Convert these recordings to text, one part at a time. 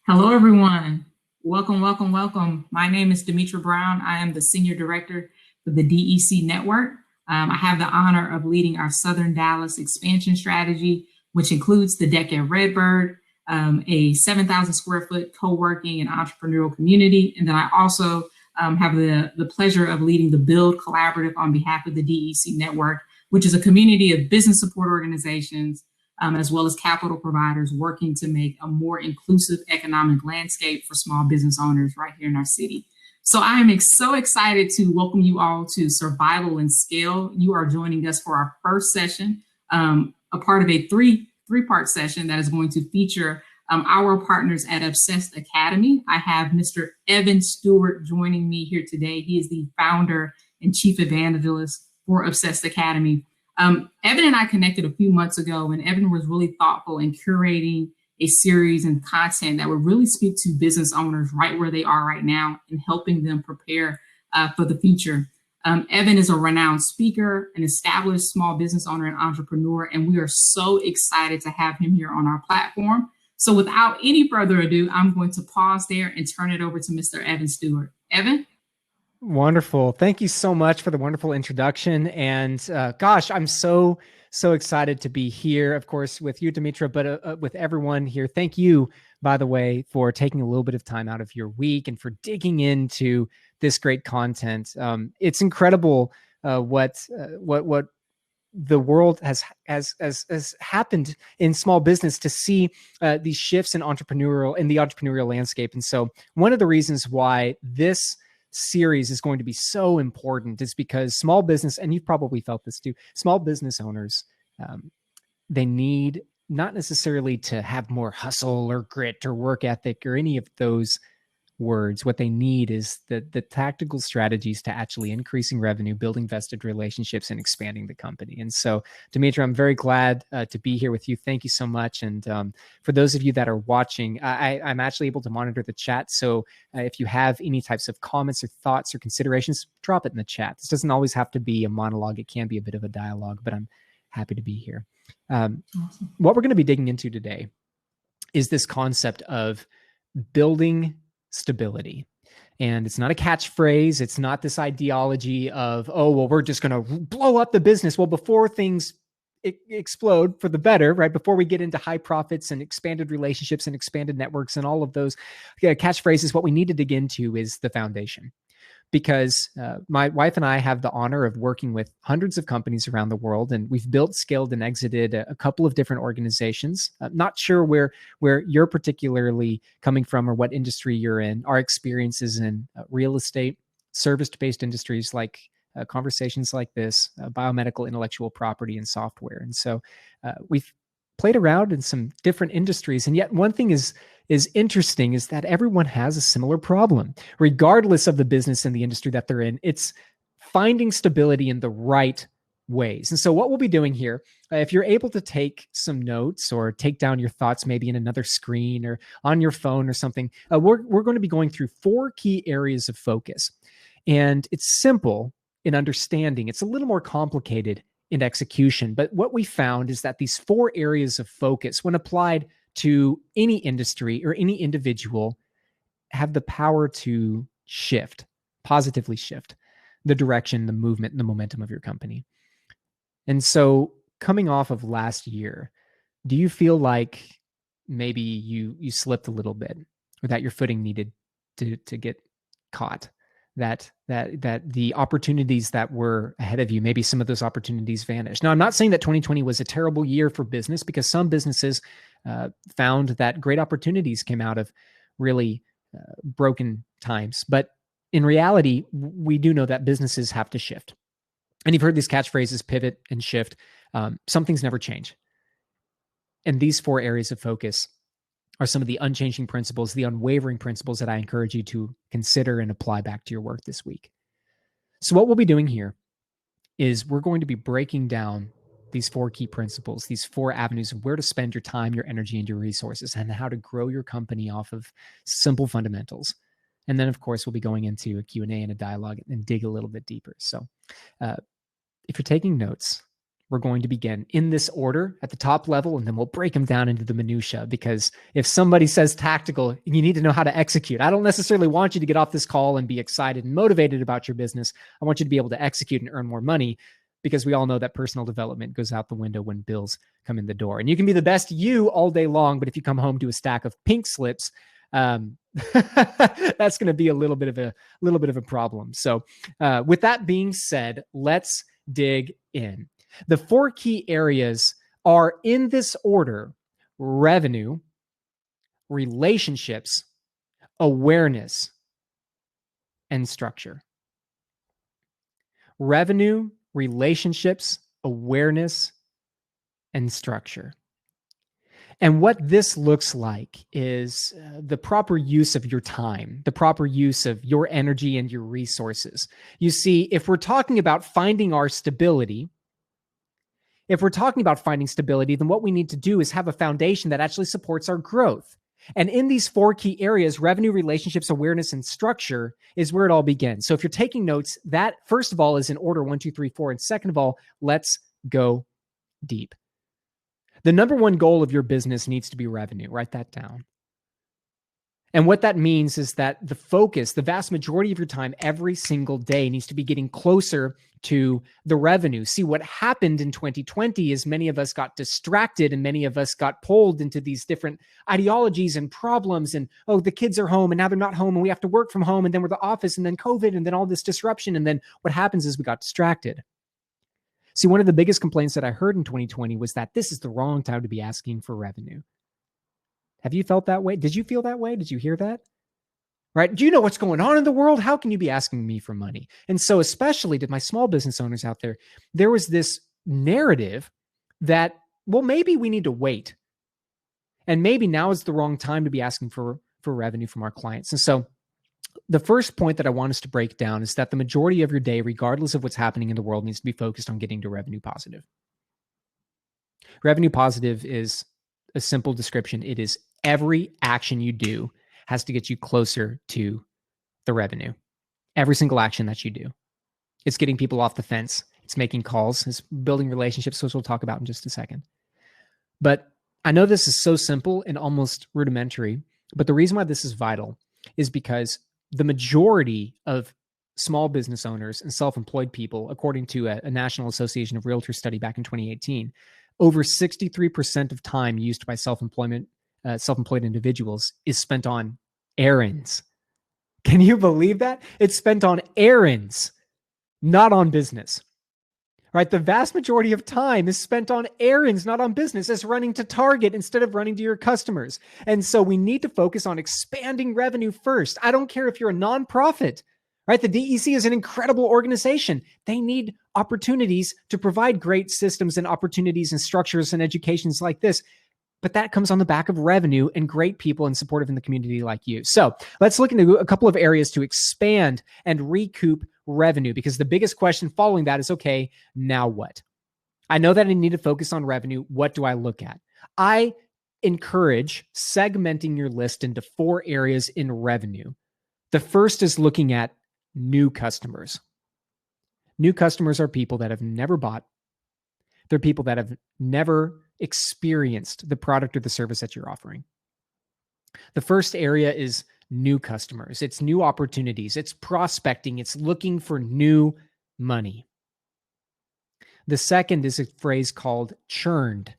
Hello, everyone. Welcome, welcome, welcome. My name is Demetra Brown. I am the Senior Director for the DEC Network. I have the honor of leading our Southern Dallas expansion strategy, which includes the Deck at Redbird, a 7,000 square foot co-working and entrepreneurial community. And then I also have the pleasure of leading the Build Collaborative on behalf of the DEC Network, which is a community of business support organizations as well as capital providers working to make a more inclusive economic landscape for small business owners right here in our city. So I am so excited to welcome you all to Survival and Scale. You are joining us for our first session, a part of a three-part session that is going to feature our partners at Obsessed Academy. I have Mr. Evan Stewart joining me here today. He is the founder and chief evangelist for Obsessed Academy. Evan and I connected a few months ago, and Evan was really thoughtful in curating a series and content that would really speak to business owners right where they are right now and helping them prepare for the future. Evan is a renowned speaker, an established small business owner and entrepreneur, and we are so excited to have him here on our platform. So without any further ado, I'm going to pause there and turn it over to Mr. Evan Stewart. Evan? Wonderful. Thank you so much for the wonderful introduction. And gosh, I'm so excited to be here, of course, with you, Demetra, but with everyone here. Thank you, by the way, for taking a little bit of time out of your week and for digging into this great content. It's incredible what the world has happened in small business to see these shifts in the entrepreneurial landscape. And so one of the reasons why this series is going to be so important is because small business, and you've probably felt this too, small business owners, they need not necessarily to have more hustle or grit or work ethic or any of those words. What they need is the tactical strategies to actually increasing revenue, building vested relationships, and expanding the company. And so, Demetra, I'm very glad to be here with you. Thank you so much. And for those of you that are watching, I'm actually able to monitor the chat. So if you have any types of comments or thoughts or considerations, drop it in the chat. This doesn't always have to be a monologue. It can be a bit of a dialogue, but I'm happy to be here. What we're going to be digging into today is this concept of building stability. And it's not a catchphrase. It's not this ideology of, oh, well, we're just going to blow up the business. Well, before things explode for the better, right? Before we get into high profits and expanded relationships and expanded networks and all of those catchphrases, what we need to dig into is the foundation. Because my wife and I have the honor of working with hundreds of companies around the world, and we've built, scaled, and exited a couple of different organizations. Not sure where you're particularly coming from or what industry you're in. Our experiences in real estate, service-based industries like conversations like this, biomedical intellectual property, and software. And so we've played around in some different industries, and yet one thing is interesting is that everyone has a similar problem, regardless of the business and the industry that they're in. It's finding stability in the right ways. And so what we'll be doing here, if you're able to take some notes or take down your thoughts, maybe in another screen or on your phone or something, we're going to be going through 4 key areas of focus. And it's simple in understanding. It's a little more complicated in execution. But what we found is that these 4 areas of focus, when applied to any industry or any individual, have the power to positively shift the direction, the movement, and the momentum of your company. And so coming off of last year, do you feel like maybe you slipped a little bit, or that your footing needed to get caught? That the opportunities that were ahead of you, maybe some of those opportunities vanished. Now, I'm not saying that 2020 was a terrible year for business, because some businesses found that great opportunities came out of really broken times. But in reality, we do know that businesses have to shift. And you've heard these catchphrases, pivot and shift. Some things never change. And these 4 areas of focus are some of the unchanging principles, the unwavering principles that I encourage you to consider and apply back to your work this week. So what we'll be doing here is we're going to be breaking down these 4 key principles, these 4 avenues of where to spend your time, your energy, and your resources, and how to grow your company off of simple fundamentals. And then, of course, we'll be going into a Q&A and a dialogue and dig a little bit deeper. So if you're taking notes, we're going to begin in this order at the top level, and then we'll break them down into the minutia, because if somebody says tactical, you need to know how to execute. I don't necessarily want you to get off this call and be excited and motivated about your business. I want you to be able to execute and earn more money, because we all know that personal development goes out the window when bills come in the door. And you can be the best you all day long, but if you come home to a stack of pink slips, that's going to be a little bit of a problem. So with that being said, let's dig in. The 4 key areas are, in this order: revenue, relationships, awareness, and structure. Revenue, relationships, awareness, and structure. And what this looks like is the proper use of your time, the proper use of your energy and your resources. You see, if we're talking about finding our stability, then what we need to do is have a foundation that actually supports our growth. And in these 4 key areas, revenue, relationships, awareness, and structure is where it all begins. So if you're taking notes, that first of all is in order 1, 2, 3, 4. And second of all, let's go deep. The number one goal of your business needs to be revenue. Write that down. And what that means is that the focus, the vast majority of your time every single day, needs to be getting closer to the revenue. See, what happened in 2020 is many of us got distracted, and many of us got pulled into these different ideologies and problems. And, oh, the kids are home and now they're not home and we have to work from home, and then we're the office, and then COVID, and then all this disruption. And then what happens is we got distracted. See, one of the biggest complaints that I heard in 2020 was that this is the wrong time to be asking for revenue. Have you felt that way? Did you feel that way? Did you hear that? Right? Do you know what's going on in the world? How can you be asking me for money? And so, especially to my small business owners out there was this narrative that, well, maybe we need to wait. And maybe now is the wrong time to be asking for revenue from our clients. And so the first point that I want us to break down is that the majority of your day, regardless of what's happening in the world, needs to be focused on getting to revenue positive. Revenue positive is a simple description. It is every action you do has to get you closer to the revenue. Every single action that you do. It's getting people off the fence. It's making calls. It's building relationships, which we'll talk about in just a second. But I know this is so simple and almost rudimentary, but the reason why this is vital is because the majority of small business owners and self-employed people, according to a National Association of Realtors study back in 2018, over 63% of time used by self-employed individuals is spent on errands. Can you believe that? It's spent on errands, not on business. Right? The vast majority of time is spent on errands, not on business. It's running to Target instead of running to your customers. And so we need to focus on expanding revenue first. I don't care if you're a nonprofit, right? The DEC is an incredible organization. They need opportunities to provide great systems and opportunities and structures and educations like this. But that comes on the back of revenue and great people and supportive in the community like you. So let's look into a couple of areas to expand and recoup revenue, because the biggest question following that is, okay, now what? I know that I need to focus on revenue. What do I look at? I encourage segmenting your list into 4 areas in revenue. The first is looking at new customers. New customers are people that have never bought. They're people that have never experienced the product or the service that you're offering. The first area is new customers. It's new opportunities. It's prospecting. It's looking for new money. The second is a phrase called churned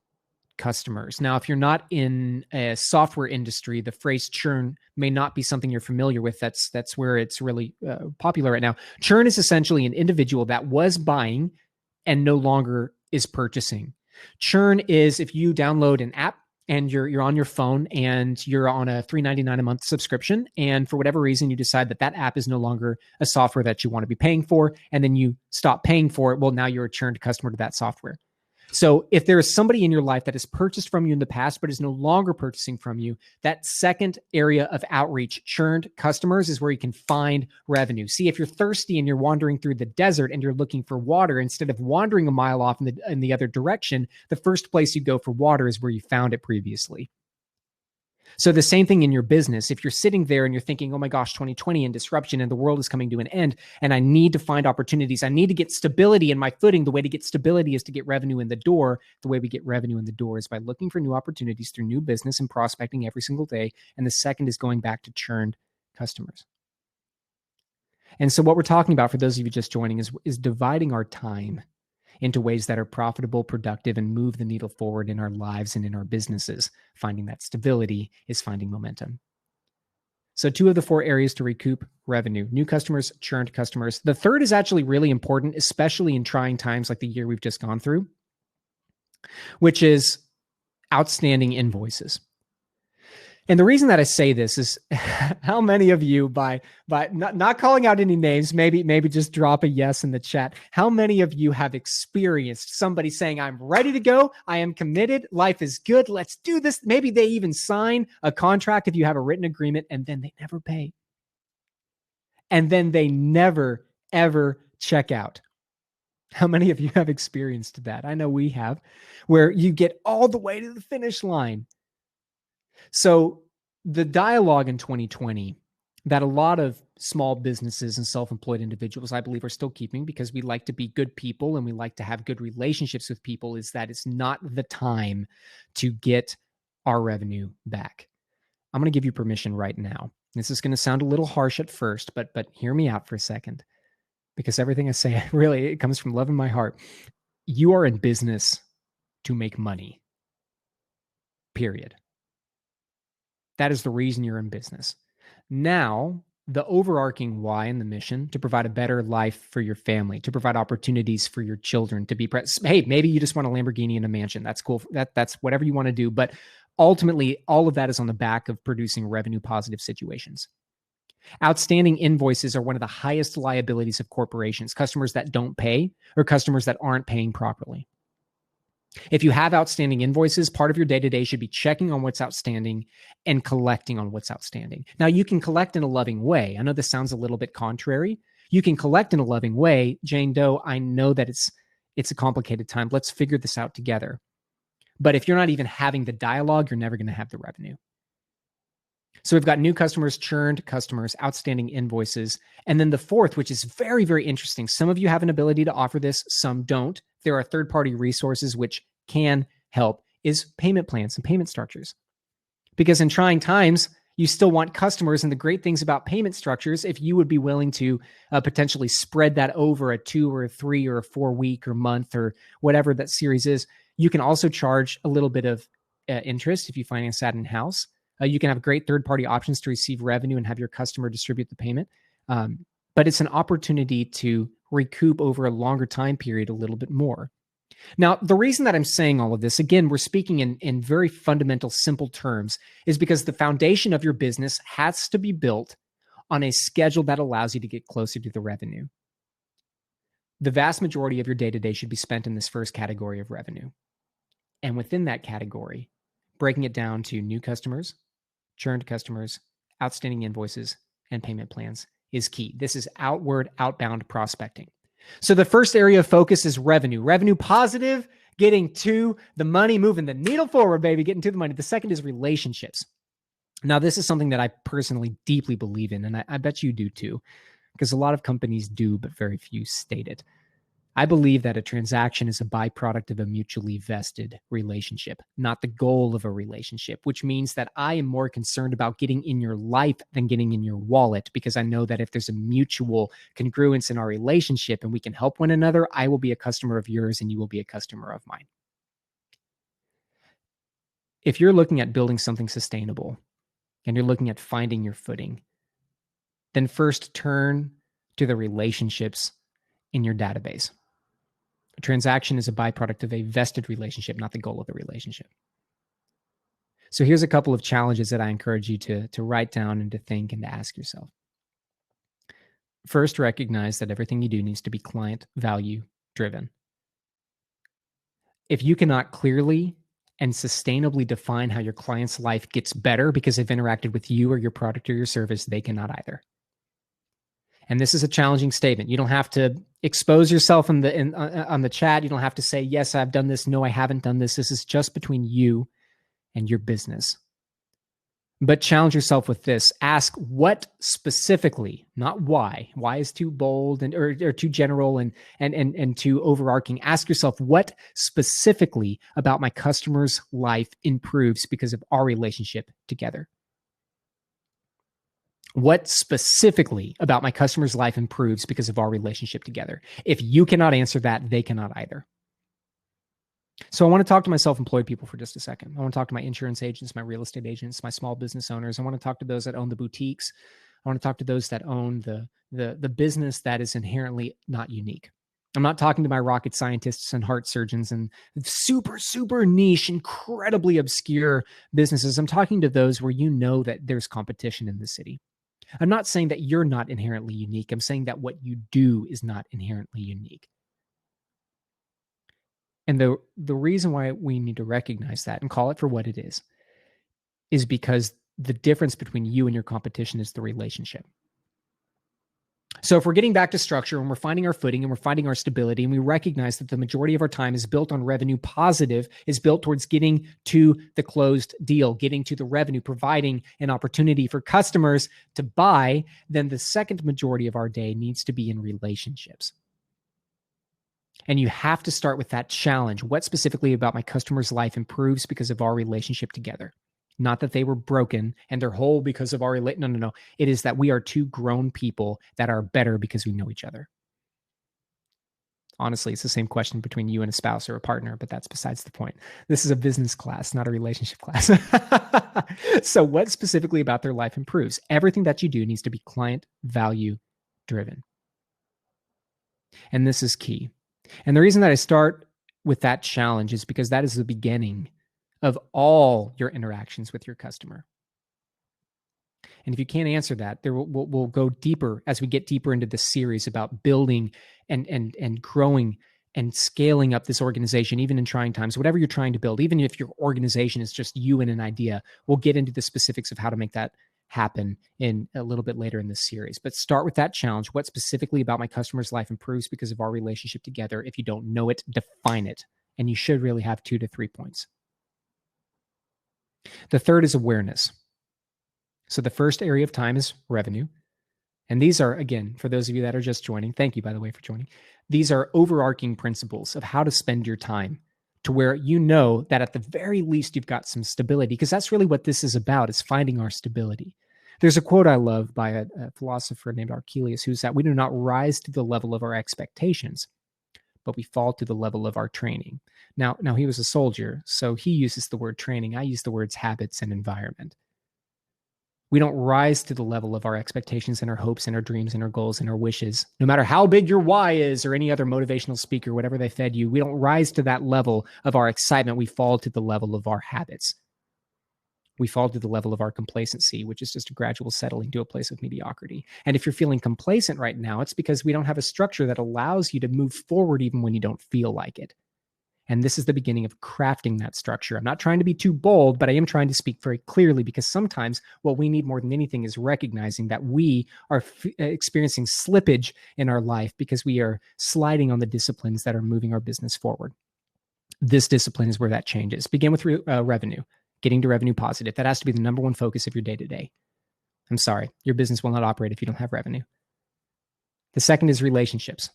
customers. Now, if you're not in a software industry, the phrase churn may not be something you're familiar with. That's where it's really popular right now. Churn is essentially an individual that was buying and no longer is purchasing. Churn is if you download an app and you're on your phone and you're on a $3.99 a month subscription, and for whatever reason you decide that app is no longer a software that you want to be paying for, and then you stop paying for it. Well, now you're a churned customer to that software. So if there is somebody in your life that has purchased from you in the past but is no longer purchasing from you, that second area of outreach, churned customers, is where you can find revenue. See, if you're thirsty and you're wandering through the desert and you're looking for water, instead of wandering a mile off in the other direction, the first place you go for water is where you found it previously. So the same thing in your business. If you're sitting there and you're thinking, oh my gosh, 2020 and disruption and the world is coming to an end and I need to find opportunities. I need to get stability in my footing. The way to get stability is to get revenue in the door. The way we get revenue in the door is by looking for new opportunities through new business and prospecting every single day. And the second is going back to churned customers. And so what we're talking about for those of you just joining is dividing our time into ways that are profitable, productive, and move the needle forward in our lives and in our businesses. Finding that stability is finding momentum. So 2 of the 4 areas to recoup revenue: new customers, churned customers. The third is actually really important, especially in trying times like the year we've just gone through, which is outstanding invoices. And the reason that I say this is how many of you, by not calling out any names, maybe just drop a yes in the chat. How many of you have experienced somebody saying, I'm ready to go, I am committed, life is good, let's do this. Maybe they even sign a contract if you have a written agreement, and then they never pay. And then they never, ever check out. How many of you have experienced that? I know we have, where you get all the way to the finish line. So the dialogue in 2020 that a lot of small businesses and self-employed individuals, I believe, are still keeping, because we like to be good people and we like to have good relationships with people, is that it's not the time to get our revenue back. I'm going to give you permission right now. This is going to sound a little harsh at first, but hear me out for a second, because everything I say, really, it comes from love in my heart. You are in business to make money, period. That is the reason you're in business. Now, the overarching why and the mission: to provide a better life for your family, to provide opportunities for your children, to be hey, maybe you just want a Lamborghini and a mansion. That's cool. That's whatever you want to do. But ultimately, all of that is on the back of producing revenue positive situations. Outstanding invoices are one of the highest liabilities of corporations: customers that don't pay or customers that aren't paying properly. If you have outstanding invoices, part of your day-to-day should be checking on what's outstanding and collecting on what's outstanding. Now, you can collect in a loving way. I know this sounds a little bit contrary. You can collect in a loving way. Jane Doe, I know that it's a complicated time. Let's figure this out together. But if you're not even having the dialogue, you're never going to have the revenue. So we've got new customers, churned customers, outstanding invoices. And then the fourth, which is very, very interesting. Some of you have an ability to offer this, some don't. There are third-party resources which can help, is payment plans and payment structures. Because in trying times, you still want customers. And the great things about payment structures, if you would be willing to potentially spread that over a 2 or a 3 or a 4 week or month or whatever that series is, you can also charge a little bit of interest if you finance that in-house. You can have great third-party options to receive revenue and have your customer distribute the payment. But it's an opportunity to recoup over a longer time period a little bit more. Now, the reason that I'm saying all of this, again, we're speaking in very fundamental, simple terms, is because the foundation of your business has to be built on a schedule that allows you to get closer to the revenue. The vast majority of your day-to-day should be spent in this first category of revenue. And within that category, breaking it down to new customers, churned customers, outstanding invoices, and payment plans is key. This is outbound prospecting. So the first area of focus is revenue positive, getting to the money, moving the needle forward, baby, getting to the money. The second is relationships. Now, this is something that I personally deeply believe in, and I bet you do too, because a lot of companies do, but very few state it. I believe that a transaction is a byproduct of a mutually vested relationship, not the goal of a relationship, which means that I am more concerned about getting in your life than getting in your wallet, because I know that if there's a mutual congruence in our relationship and we can help one another, I will be a customer of yours and you will be a customer of mine. If you're looking at building something sustainable and you're looking at finding your footing, then first turn to the relationships in your database. A transaction is a byproduct of a vested relationship, not the goal of the relationship. So here's a couple of challenges that I encourage you to write down and to think and to ask yourself. First, recognize that everything you do needs to be client value driven. If you cannot clearly and sustainably define how your client's life gets better because they've interacted with you or your product or your service, they cannot either. And this is a challenging statement. You don't have to expose yourself on the chat. You don't have to say, yes, I've done this. No, I haven't done this. This is just between you and your business. But challenge yourself with this. Ask what specifically, not why. Why is too bold and or too general and too overarching. Ask yourself what specifically about my customer's life improves because of our relationship together. What specifically about my customer's life improves because of our relationship together? If you cannot answer that, they cannot either. So I want to talk to my self-employed people for just a second. I want to talk to my insurance agents, my real estate agents, my small business owners. I want to talk to those that own the boutiques. I want to talk to those that own the business that is inherently not unique. I'm not talking to my rocket scientists and heart surgeons and super, super niche, incredibly obscure businesses. I'm talking to those where you know that there's competition in the city. I'm not saying that you're not inherently unique. I'm saying that what you do is not inherently unique. And the reason why we need to recognize that and call it for what it is because the difference between you and your competition is the relationship. So if we're getting back to structure and we're finding our footing and we're finding our stability and we recognize that the majority of our time is built on revenue positive, is built towards getting to the closed deal, getting to the revenue, providing an opportunity for customers to buy, then the second majority of our day needs to be in relationships. And you have to start with that challenge. What specifically about my customer's life improves because of our relationship together? Not that they were broken and they're whole because of our relate. No. It is that we are two grown people that are better because we know each other. Honestly, it's the same question between you and a spouse or a partner, but that's besides the point. This is a business class, not a relationship class. So what specifically about their life improves? Everything that you do needs to be client value driven. And this is key. And the reason that I start with that challenge is because that is the beginning of all your interactions with your customer. And if you can't answer that, we'll go deeper as we get deeper into this series about building and growing and scaling up this organization, even in trying times, whatever you're trying to build, even if your organization is just you and an idea, we'll get into the specifics of how to make that happen in a little bit later in this series. But start with that challenge. What specifically about my customer's life improves because of our relationship together? If you don't know it, define it. And you should really have 2 to 3 points. The third is awareness. So the first area of time is revenue. And these are, again, for those of you that are just joining, thank you, by the way, for joining. These are overarching principles of how to spend your time to where you know that at the very least you've got some stability, because that's really what this is about, is finding our stability. There's a quote I love by a philosopher named Archelius, who's that we do not rise to the level of our expectations, but we fall to the level of our training. Now he was a soldier, so he uses the word training. I use the words habits and environment. We don't rise to the level of our expectations and our hopes and our dreams and our goals and our wishes. No matter how big your why is or any other motivational speaker, whatever they fed you, we don't rise to that level of our excitement. We fall to the level of our habits. We fall to the level of our complacency, which is just a gradual settling to a place of mediocrity. And if you're feeling complacent right now, it's because we don't have a structure that allows you to move forward even when you don't feel like it. And this is the beginning of crafting that structure. I'm not trying to be too bold, but I am trying to speak very clearly, because sometimes what we need more than anything is recognizing that we are experiencing slippage in our life because we are sliding on the disciplines that are moving our business forward. This discipline is where that changes. Begin with revenue, getting to revenue positive. That has to be the number one focus of your day-to-day. I'm sorry, your business will not operate if you don't have revenue. The second is relationships,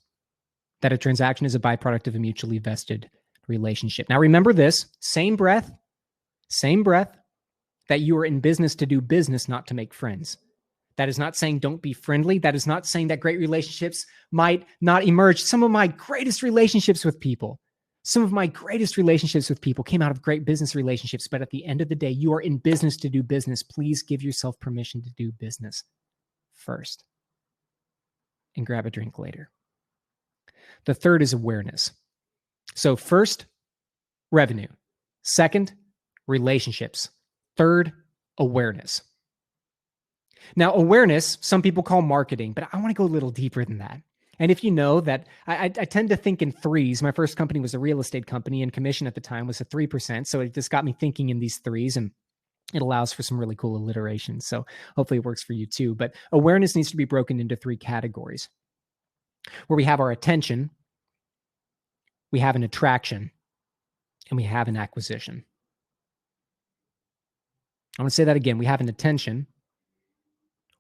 that a transaction is a byproduct of a mutually vested relationship. Now, remember this, same breath, that you are in business to do business, not to make friends. That is not saying don't be friendly. That is not saying that great relationships might not emerge. Some of my greatest relationships with people came out of great business relationships. But at the end of the day, you are in business to do business. Please give yourself permission to do business first and grab a drink later. The third is awareness. So first, revenue. Second, relationships. Third, awareness. Now, awareness, some people call marketing, but I want to go a little deeper than that. And if you know that I tend to think in threes. My first company was a real estate company, and commission at the time was a 3%. So it just got me thinking in these threes, and it allows for some really cool alliteration. So hopefully it works for you too. But awareness needs to be broken into 3 categories, where we have our attention, we have an attraction, and we have an acquisition. I want to say that again. We have an attention,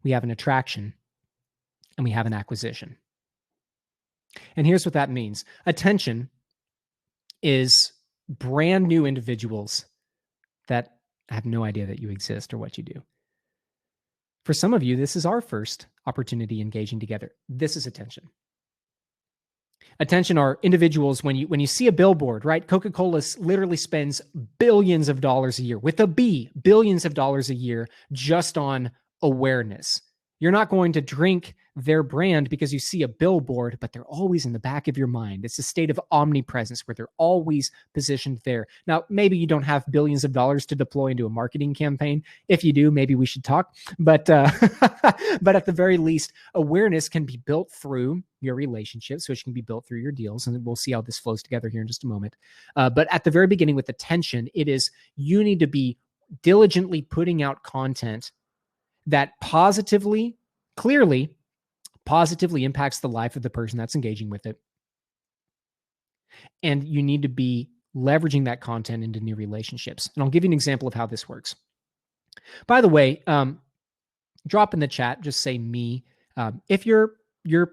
we have an attraction, and we have an acquisition. And here's what that means. Attention is brand new individuals that have no idea that you exist or what you do. For some of you, this is our first opportunity engaging together. This is attention. Attention are individuals when you see a billboard, right? Coca-Cola literally spends billions of dollars a year, with a B, billions of dollars a year just on awareness. You're not going to drink their brand because you see a billboard, but they're always in the back of your mind. It's a state of omnipresence where they're always positioned there. Now, maybe you don't have billions of dollars to deploy into a marketing campaign. If you do, maybe we should talk. But but at the very least, awareness can be built through your relationships, which can be built through your deals. And we'll see how this flows together here in just a moment. But at the very beginning with attention, it is you need to be diligently putting out content that clearly positively impacts the life of the person that's engaging with it. And you need to be leveraging that content into new relationships. And I'll give you an example of how this works. By the way, drop in the chat, just say me. If you're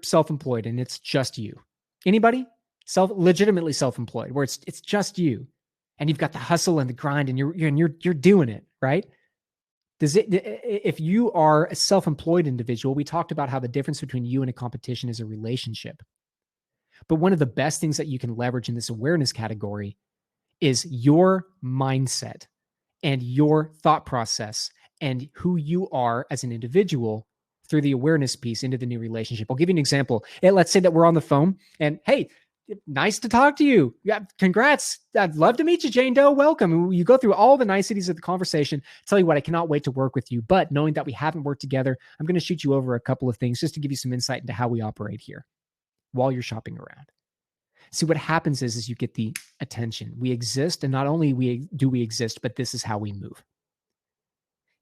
self-employed and it's just you. Anybody? Legitimately self-employed, where it's just you. And you've got the hustle and the grind and you're doing it, right? If you are a self-employed individual, we talked about how the difference between you and a competition is a relationship. But one of the best things that you can leverage in this awareness category is your mindset and your thought process and who you are as an individual through the awareness piece into the new relationship. I'll give you an example. Let's say that we're on the phone and, hey, nice to talk to you. Yeah, congrats. I'd love to meet you, Jane Doe. Welcome. You go through all the niceties of the conversation. Tell you what, I cannot wait to work with you. But knowing that we haven't worked together, I'm going to shoot you over a couple of things just to give you some insight into how we operate here while you're shopping around. See, what happens is you get the attention. We exist, and not only do we exist, but this is how we move.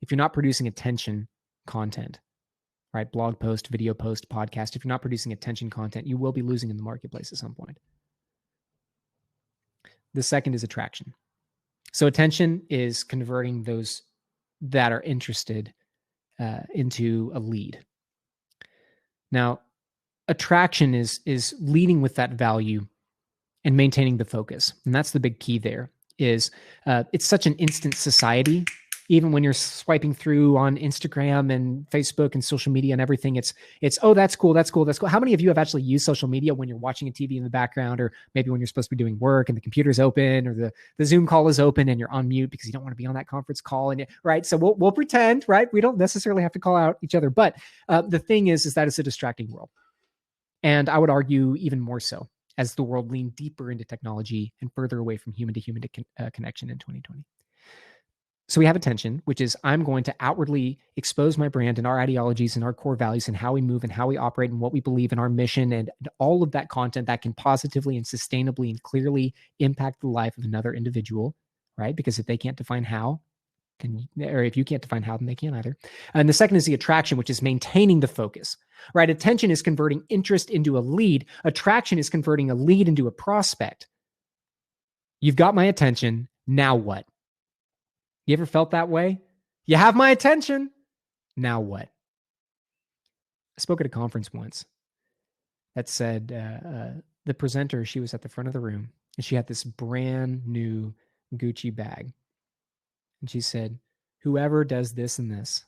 If you're not producing attention content, right? Blog post, video post, podcast. If you're not producing attention content, you will be losing in the marketplace at some point. The second is attraction. So attention is converting those that are interested into a lead. Now, attraction is leading with that value and maintaining the focus. And that's the big key there is it's such an instant society. Even when you're swiping through on Instagram and Facebook and social media and everything, it's oh, that's cool. How many of you have actually used social media when you're watching a TV in the background, or maybe when you're supposed to be doing work and the computer's open or the Zoom call is open and you're on mute because you don't want to be on that conference call, and right? So we'll pretend, right? We don't necessarily have to call out each other, but the thing is that it's a distracting world, and I would argue even more so as the world leaned deeper into technology and further away from human-to-human connection in 2020. So we have attention, which is I'm going to outwardly expose my brand and our ideologies and our core values and how we move and how we operate and what we believe in our mission and all of that content that can positively and sustainably and clearly impact the life of another individual, right? Because if they can't define how, or if you can't define how, then they can't either. And the second is the attraction, which is maintaining the focus, right? Attention is converting interest into a lead. Attraction is converting a lead into a prospect. You've got my attention. Now what? You ever felt that way? You have my attention. Now what? I spoke at a conference once that said the presenter, she was at the front of the room and she had this brand new Gucci bag. And she said, whoever does this and this,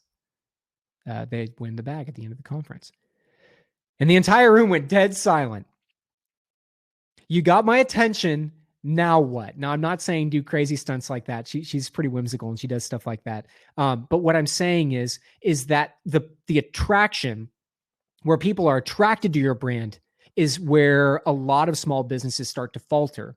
they win the bag at the end of the conference. And the entire room went dead silent. You got my attention. Now what? Now, I'm not saying do crazy stunts like that. She's pretty whimsical and she does stuff like that. But what I'm saying is that the attraction, where people are attracted to your brand, is where a lot of small businesses start to falter.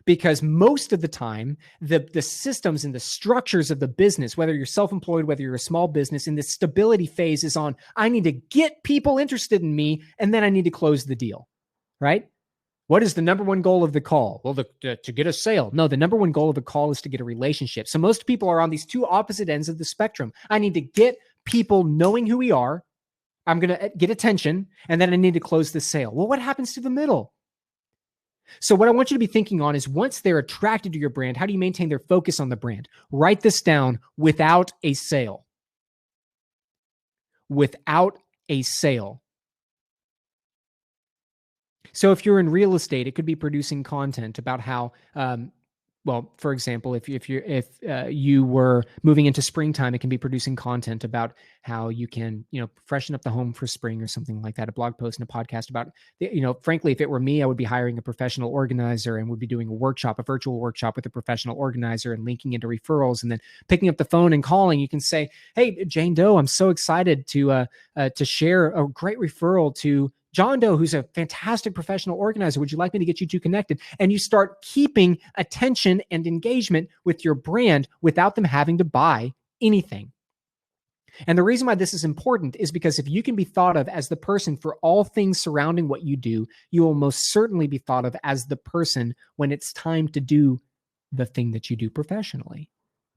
Because most of the time, the systems and the structures of the business, whether you're self-employed, whether you're a small business, in this stability phase is on, I need to get people interested in me, and then I need to close the deal, right? What is the number one goal of the call? Well, to get a sale. No, the number one goal of the call is to get a relationship. So most people are on these two opposite ends of the spectrum. I need to get people knowing who we are. I'm going to get attention, and then I need to close the sale. Well, what happens to the middle? So what I want you to be thinking on is once they're attracted to your brand, how do you maintain their focus on the brand? Write this down: without a sale. Without a sale. So if you're in real estate, it could be producing content about how, well, for example, if you were moving into springtime, it can be producing content about how you can, freshen up the home for spring or something like that. A blog post and a podcast about, frankly, if it were me, I would be hiring a professional organizer and would be doing a virtual workshop with a professional organizer and linking into referrals, and then picking up the phone and calling. You can say, "Hey, Jane Doe, I'm so excited to share a great referral to John Doe, who's a fantastic professional organizer. Would you like me to get you two connected?" And you start keeping attention and engagement with your brand without them having to buy anything. And the reason why this is important is because if you can be thought of as the person for all things surrounding what you do, you will most certainly be thought of as the person when it's time to do the thing that you do professionally,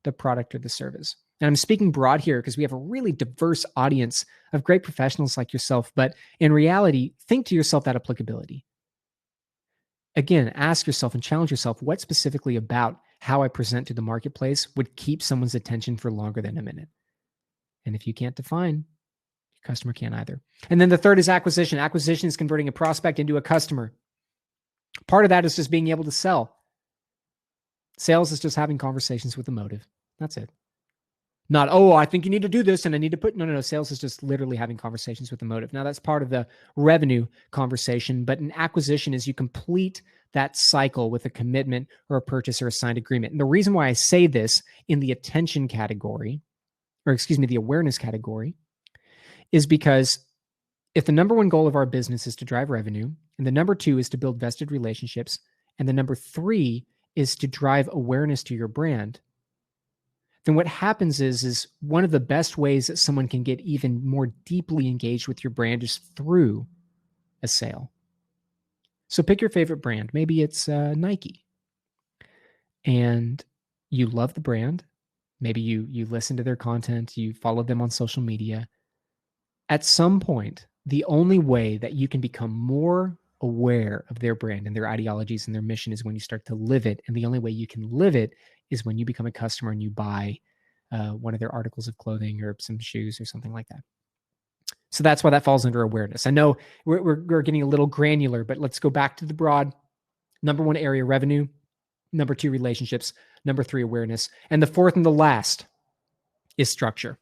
the product or the service. And I'm speaking broad here because we have a really diverse audience of great professionals like yourself. But in reality, think to yourself that applicability. Again, ask yourself and challenge yourself, what specifically about how I present to the marketplace would keep someone's attention for longer than a minute? And if you can't define, your customer can't either. And then the third is acquisition. Acquisition is converting a prospect into a customer. Part of that is just being able to sell. Sales is just having conversations with a motive. That's it. Not, "Oh, I think you need to do this and I need to put," no. Sales is just literally having conversations with a motive. Now that's part of the revenue conversation, but an acquisition is you complete that cycle with a commitment or a purchase or a signed agreement. And the reason why I say this in the attention category, the awareness category, is because if the number one goal of our business is to drive revenue, and the number two is to build vested relationships, and the number three is to drive awareness to your brand, then what happens is one of the best ways that someone can get even more deeply engaged with your brand is through a sale. So pick your favorite brand. Maybe it's Nike. And you love the brand. Maybe you listen to their content, you follow them on social media. At some point, the only way that you can become more aware of their brand and their ideologies and their mission is when you start to live it. And the only way you can live it is when you become a customer and you buy one of their articles of clothing or some shoes or something like that. So that's why that falls under awareness. I know we're getting a little granular, but let's go back to the broad. Number one area, revenue. Number two, relationships. Number three, awareness. And the fourth and the last is structure.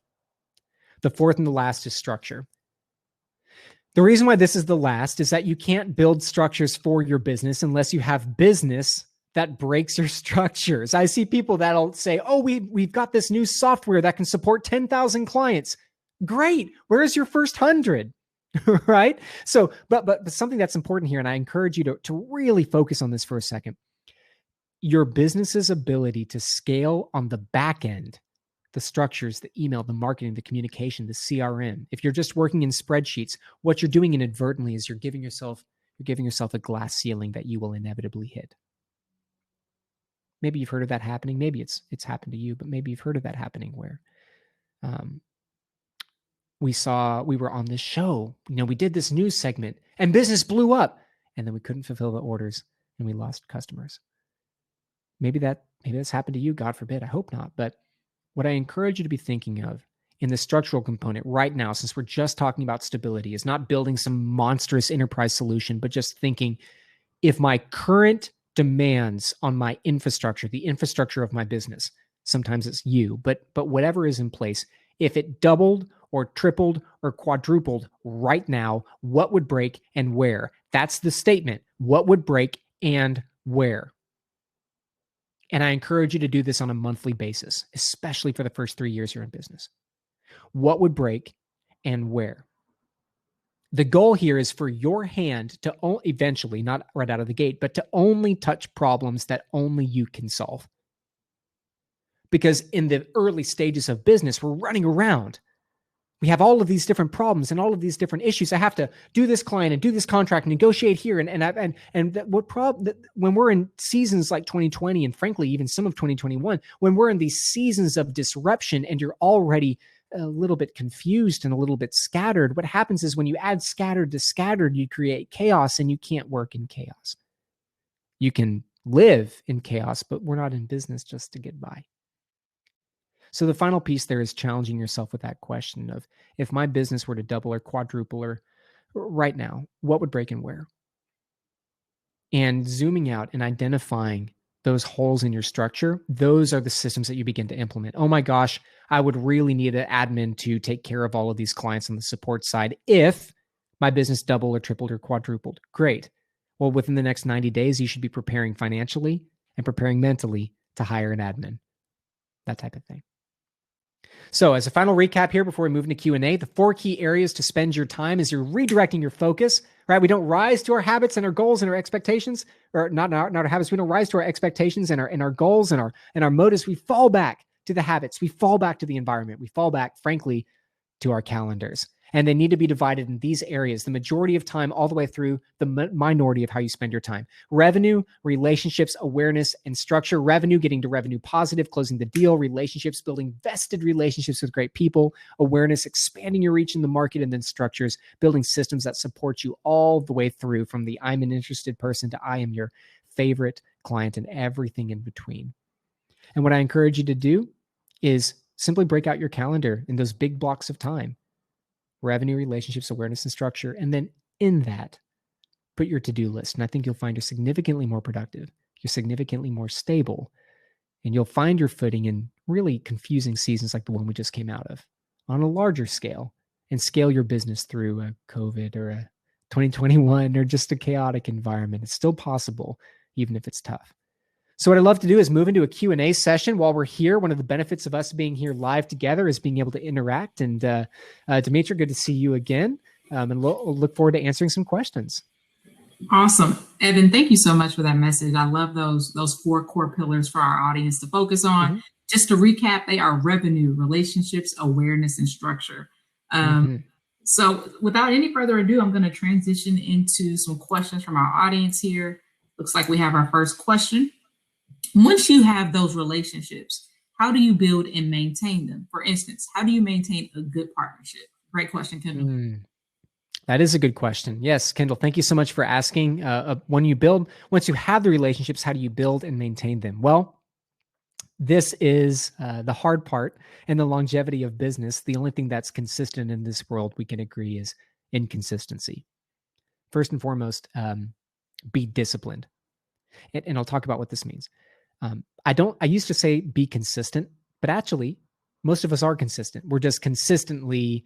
The fourth and the last is structure. The reason why this is the last is that you can't build structures for your business unless you have business that breaks your structures. I see people that'll say, "Oh, we've got this new software that can support 10,000 clients." Great. Where's your first 100? Right? So, but something that's important here, and I encourage you to really focus on this for a second. Your business's ability to scale on the back end, the structures, the email, the marketing, the communication, the CRM. If you're just working in spreadsheets, what you're doing inadvertently is you're giving yourself a glass ceiling that you will inevitably hit. Maybe you've heard of that happening. Maybe it's happened to you, but maybe you've heard of that happening where we were on this show, we did this news segment and business blew up and then we couldn't fulfill the orders and we lost customers. Maybe that's happened to you. God forbid. I hope not. But what I encourage you to be thinking of in the structural component right now, since we're just talking about stability, is not building some monstrous enterprise solution, but just thinking, if my current demands on my infrastructure, the infrastructure of my business, sometimes it's you, but whatever is in place, if it doubled or tripled or quadrupled right now, what would break and where? That's the statement. What would break and where? And I encourage you to do this on a monthly basis, especially for the first 3 years you're in business. What would break and where? The goal here is for your hand to eventually, not right out of the gate, but to only touch problems that only you can solve. Because in the early stages of business, we're running around. We have all of these different problems and all of these different issues. I have to do this client and do this contract and negotiate here. When we're in seasons like 2020 and frankly, even some of 2021, when we're in these seasons of disruption and you're already a little bit confused and a little bit scattered, what happens is when you add scattered to scattered, you create chaos and you can't work in chaos. You can live in chaos, but we're not in business just to get by. So the final piece there is challenging yourself with that question of, if my business were to double or quadruple or right now, what would break and where? And zooming out and identifying those holes in your structure, those are the systems that you begin to implement. Oh my gosh, I would really need an admin to take care of all of these clients on the support side if my business doubled or tripled or quadrupled. Great. Well, within the next 90 days, you should be preparing financially and preparing mentally to hire an admin, that type of thing. So as a final recap here before we move into Q&A, the 4 key areas to spend your time is you're redirecting your focus, right? We don't rise to our habits and our goals and our expectations, or not our habits. We don't rise to our expectations and our goals and our motives. We fall back to the habits. We fall back to the environment. We fall back, frankly, to our calendars. And they need to be divided in these areas, the majority of time all the way through the minority of how you spend your time. Revenue, relationships, awareness, and structure. Revenue, getting to revenue positive, closing the deal. Relationships, building vested relationships with great people. Awareness, expanding your reach in the market. And then structures, building systems that support you all the way through, from the I'm an interested person to I am your favorite client and everything in between. And what I encourage you to do is simply break out your calendar in those big blocks of time. Revenue, relationships, awareness, and structure. And then in that, put your to-do list. And I think you'll find you're significantly more productive. You're significantly more stable. And you'll find your footing in really confusing seasons like the one we just came out of on a larger scale, and scale your business through a COVID or a 2021 or just a chaotic environment. It's still possible, even if it's tough. So what I'd love to do is move into a Q&A session while we're here. One of the benefits of us being here live together is being able to interact. And Demetra, good to see you again. And look forward to answering some questions. Awesome. Evan, thank you so much for that message. I love those 4 core pillars for our audience to focus on. Mm-hmm. Just to recap, they are revenue, relationships, awareness, and structure. So without any further ado, I'm going to transition into some questions from our audience here. Looks like we have our first question. Once you have those relationships, how do you build and maintain them? For instance, how do you maintain a good partnership? Great question, Kendall. That is a good question. Yes, Kendall, thank you so much for asking. Once you have the relationships, how do you build and maintain them? Well, this is the hard part and the longevity of business. The only thing that's consistent in this world, we can agree, is inconsistency. First and foremost, be disciplined. And I'll talk about what this means. I used to say be consistent, but actually most of us are consistent. We're just consistently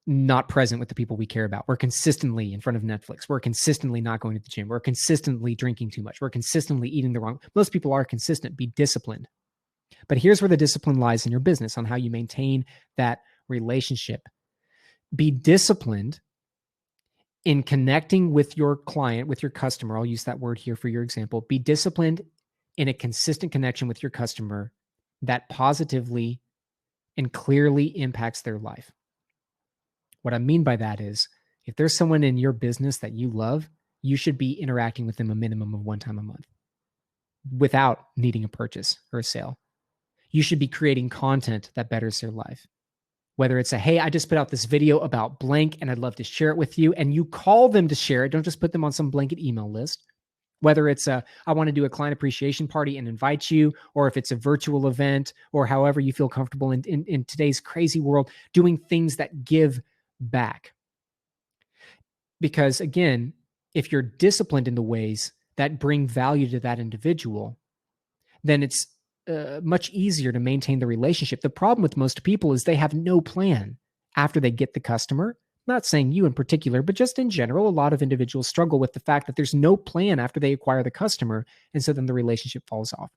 not present with the people we care about. We're consistently in front of Netflix. We're consistently not going to the gym. We're consistently drinking too much. We're consistently eating the wrong. Most people are consistent. Be disciplined. But here's where the discipline lies in your business, on how you maintain that relationship. Be disciplined in connecting with your client, with your customer. I'll use that word here for your example. Be disciplined in a consistent connection with your customer that positively and clearly impacts their life. What I mean by that is, if there's someone in your business that you love, you should be interacting with them a minimum of 1 time a month without needing a purchase or a sale. You should be creating content that betters their life. Whether it's hey, I just put out this video about blank and I'd love to share it with you, and you call them to share it. Don't just put them on some blanket email list. Whether it's I want to do a client appreciation party and invite you, or if it's a virtual event, or however you feel comfortable in today's crazy world, doing things that give back. Because again, if you're disciplined in the ways that bring value to that individual, then it's much easier to maintain the relationship. The problem with most people is they have no plan after they get the customer. Not saying you in particular, but just in general, a lot of individuals struggle with the fact that there's no plan after they acquire the customer. And so then the relationship falls off.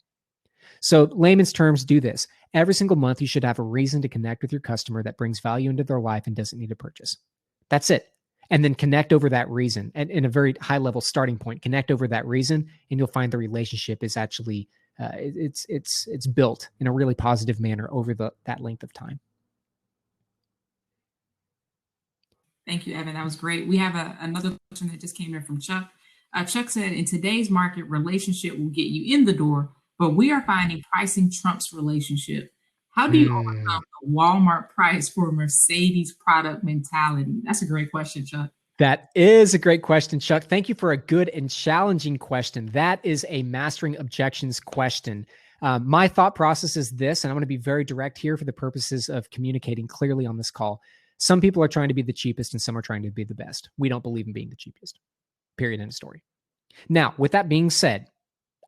So layman's terms, do this. Every single month, you should have a reason to connect with your customer that brings value into their life and doesn't need a purchase. That's it. And then connect over that reason. And in a very high level starting point, connect over that reason, and you'll find the relationship is actually, it's built in a really positive manner over that length of time. Thank you, Evan. That was great. We have another question that just came in from Chuck. Chuck said, in today's market, relationship will get you in the door, but we are finding pricing trumps relationship. How do you overcome the Walmart price for Mercedes product mentality? That's a great question, Chuck. That is a great question, Chuck. Thank you for a good and challenging question. That is a mastering objections question. My thought process is this, and I'm going to be very direct here for the purposes of communicating clearly on this call. Some people are trying to be the cheapest and some are trying to be the best. We don't believe in being the cheapest. Period. End of story. Now, with that being said,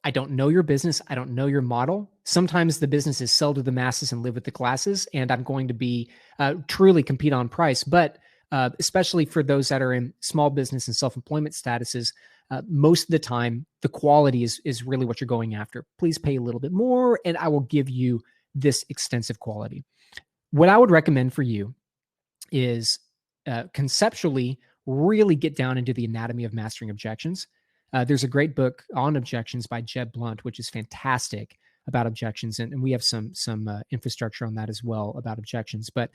I don't know your business. I don't know your model. Sometimes the business is sell to the masses and live with the classes, and I'm going to be truly compete on price. But especially for those that are in small business and self-employment statuses, most of the time, the quality is really what you're going after. Please pay a little bit more, and I will give you this extensive quality. What I would recommend for you is conceptually really get down into the anatomy of mastering objections. There's a great book on objections by Jeb Blunt, which is fantastic about objections. And we have some infrastructure on that as well about objections. But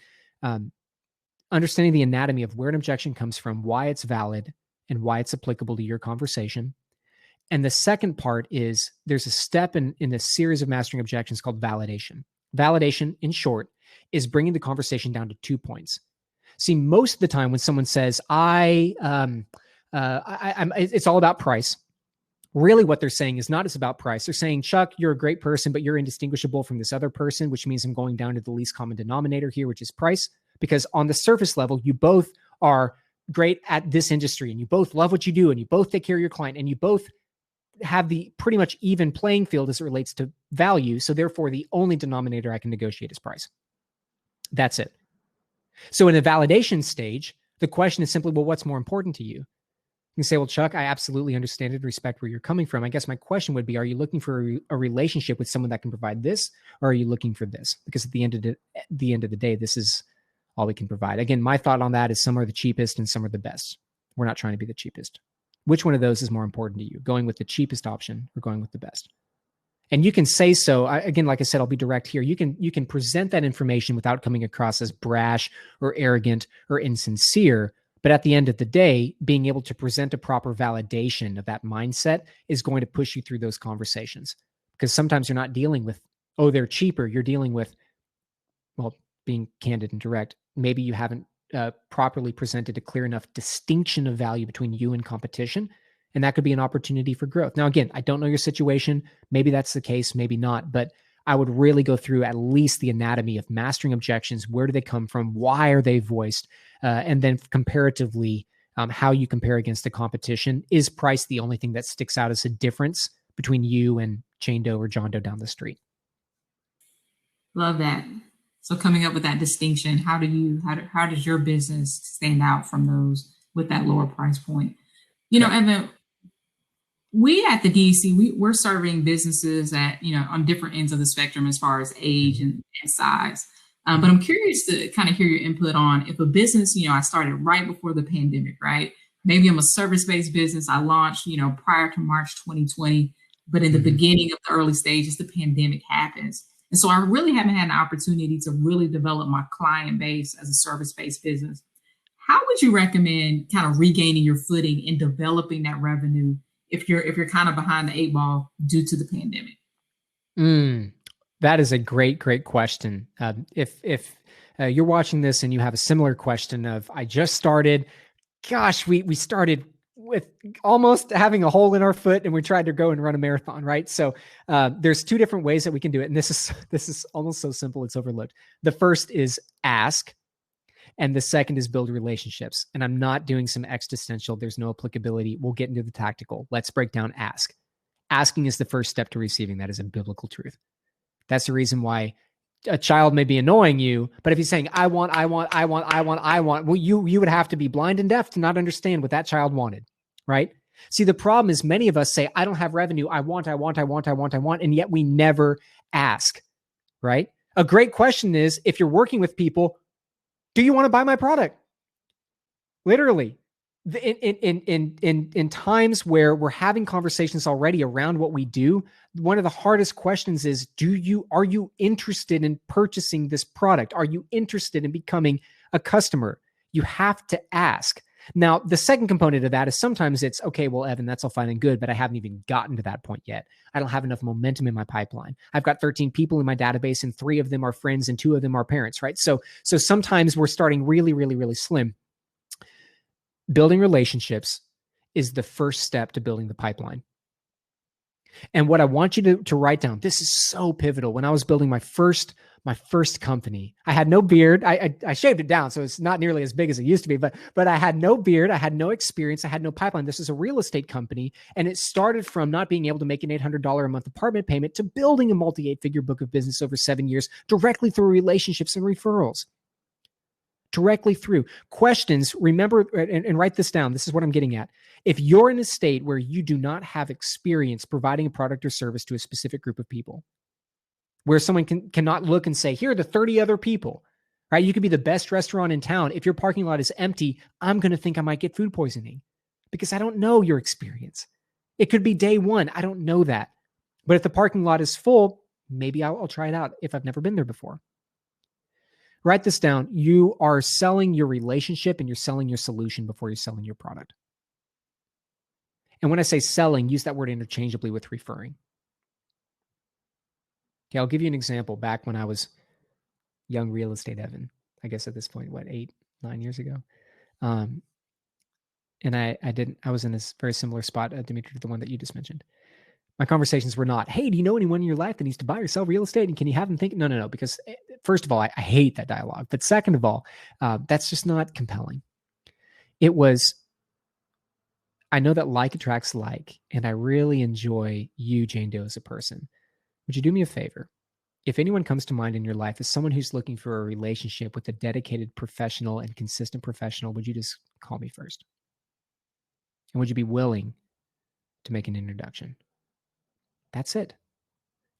understanding the anatomy of where an objection comes from, why it's valid, and why it's applicable to your conversation. And the second part is there's a step in this series of mastering objections called validation. Validation, in short, is bringing the conversation down to 2 points. See, most of the time when someone says, it's all about price, really what they're saying is not it's about price. They're saying, Chuck, you're a great person, but you're indistinguishable from this other person, which means I'm going down to the least common denominator here, which is price. Because on the surface level, you both are great at this industry and you both love what you do and you both take care of your client and you both have the pretty much even playing field as it relates to value. So therefore, the only denominator I can negotiate is price. That's it. So in the validation stage, the question is simply, well, what's more important to you? You can say, well, Chuck, I absolutely understand and respect where you're coming from. I guess my question would be, are you looking for a relationship with someone that can provide this, or are you looking for this? Because at the end of the day, this is all we can provide. Again, my thought on that is some are the cheapest and some are the best. We're not trying to be the cheapest. Which one of those is more important to you? Going with the cheapest option or going with the best? And you can say so. Again, like I said, I'll be direct here. You can present that information without coming across as brash or arrogant or insincere. But at the end of the day, being able to present a proper validation of that mindset is going to push you through those conversations. Because sometimes you're not dealing with, oh, they're cheaper. You're dealing with, well, being candid and direct. Maybe you haven't properly presented a clear enough distinction of value between you and competition. And that could be an opportunity for growth. Now, again, I don't know your situation. Maybe that's the case, maybe not. But I would really go through at least the anatomy of mastering objections. Where do they come from? Why are they voiced? And then comparatively, how you compare against the competition. Is price the only thing that sticks out as a difference between you and Jane Doe or John Doe down the street? Love that. So coming up with that distinction, how does your business stand out from those with that lower price point? You know, Evan, we at the DEC, we're serving businesses at, on different ends of the spectrum as far as age and size. But I'm curious to kind of hear your input on if a business, I started right before the pandemic, right? Maybe I'm a service-based business. I launched, prior to March 2020, but in the beginning of the early stages, the pandemic happens. And so I really haven't had an opportunity to really develop my client base as a service-based business. How would you recommend kind of regaining your footing and developing that revenue if you're kind of behind the 8 ball due to the pandemic? That is a great question. If you're watching this and you have a similar question of, I just started, gosh, we started with almost having a hole in our foot and we tried to go and run a marathon, right? So there's 2 different ways that we can do it. And this is almost so simple, it's overlooked. The first is ask. And the second is build relationships. And I'm not doing some existential. There's no applicability. We'll get into the tactical. Let's break down ask. Asking is the first step to receiving. That is a biblical truth. That's the reason why a child may be annoying you. But if he's saying, I want, well, you would have to be blind and deaf to not understand what that child wanted, right? See, the problem is many of us say, I don't have revenue. I want. And yet we never ask, right? A great question is, if you're working with people, do you want to buy my product? Literally, in times where we're having conversations already around what we do, one of the hardest questions is, are you interested in purchasing this product? Are you interested in becoming a customer? You have to ask. Now, the second component of that is sometimes it's, okay, well, Evan, that's all fine and good, but I haven't even gotten to that point yet. I don't have enough momentum in my pipeline. I've got 13 people in my database and 3 of them are friends and 2 of them are parents, right? So sometimes we're starting really, really, really slim. Building relationships is the first step to building the pipeline. And what I want you to write down, this is so pivotal. When I was building my first company, I had no beard. I shaved it down, so it's not nearly as big as it used to be, but I had no beard. I had no experience. I had no pipeline. This is a real estate company. And it started from not being able to make an $800 a month apartment payment to building a multi-8-figure book of business over 7 years directly through relationships and referrals. Directly through questions. Remember, and write this down. This is what I'm getting at. If you're in a state where you do not have experience providing a product or service to a specific group of people, where someone cannot look and say, here are the 30 other people, right? You could be the best restaurant in town. If your parking lot is empty, I'm going to think I might get food poisoning because I don't know your experience. It could be day one. I don't know that. But if the parking lot is full, maybe I'll try it out if I've never been there before. Write this down. You are selling your relationship and you're selling your solution before you're selling your product. And when I say selling, use that word interchangeably with referring. Okay, I'll give you an example. Back when I was young real estate Evan, I guess at this point, 8, 9 years ago. And I was in this very similar spot, Dimitri, to the one that you just mentioned. My conversations were not, hey, do you know anyone in your life that needs to buy or sell real estate? And can you have them think? No. Because first of all, I hate that dialogue. But second of all, that's just not compelling. It was, I know that like attracts like, and I really enjoy you, Jane Doe, as a person. Would you do me a favor? If anyone comes to mind in your life as someone who's looking for a relationship with a dedicated professional and consistent professional, would you just call me first? And would you be willing to make an introduction? That's it.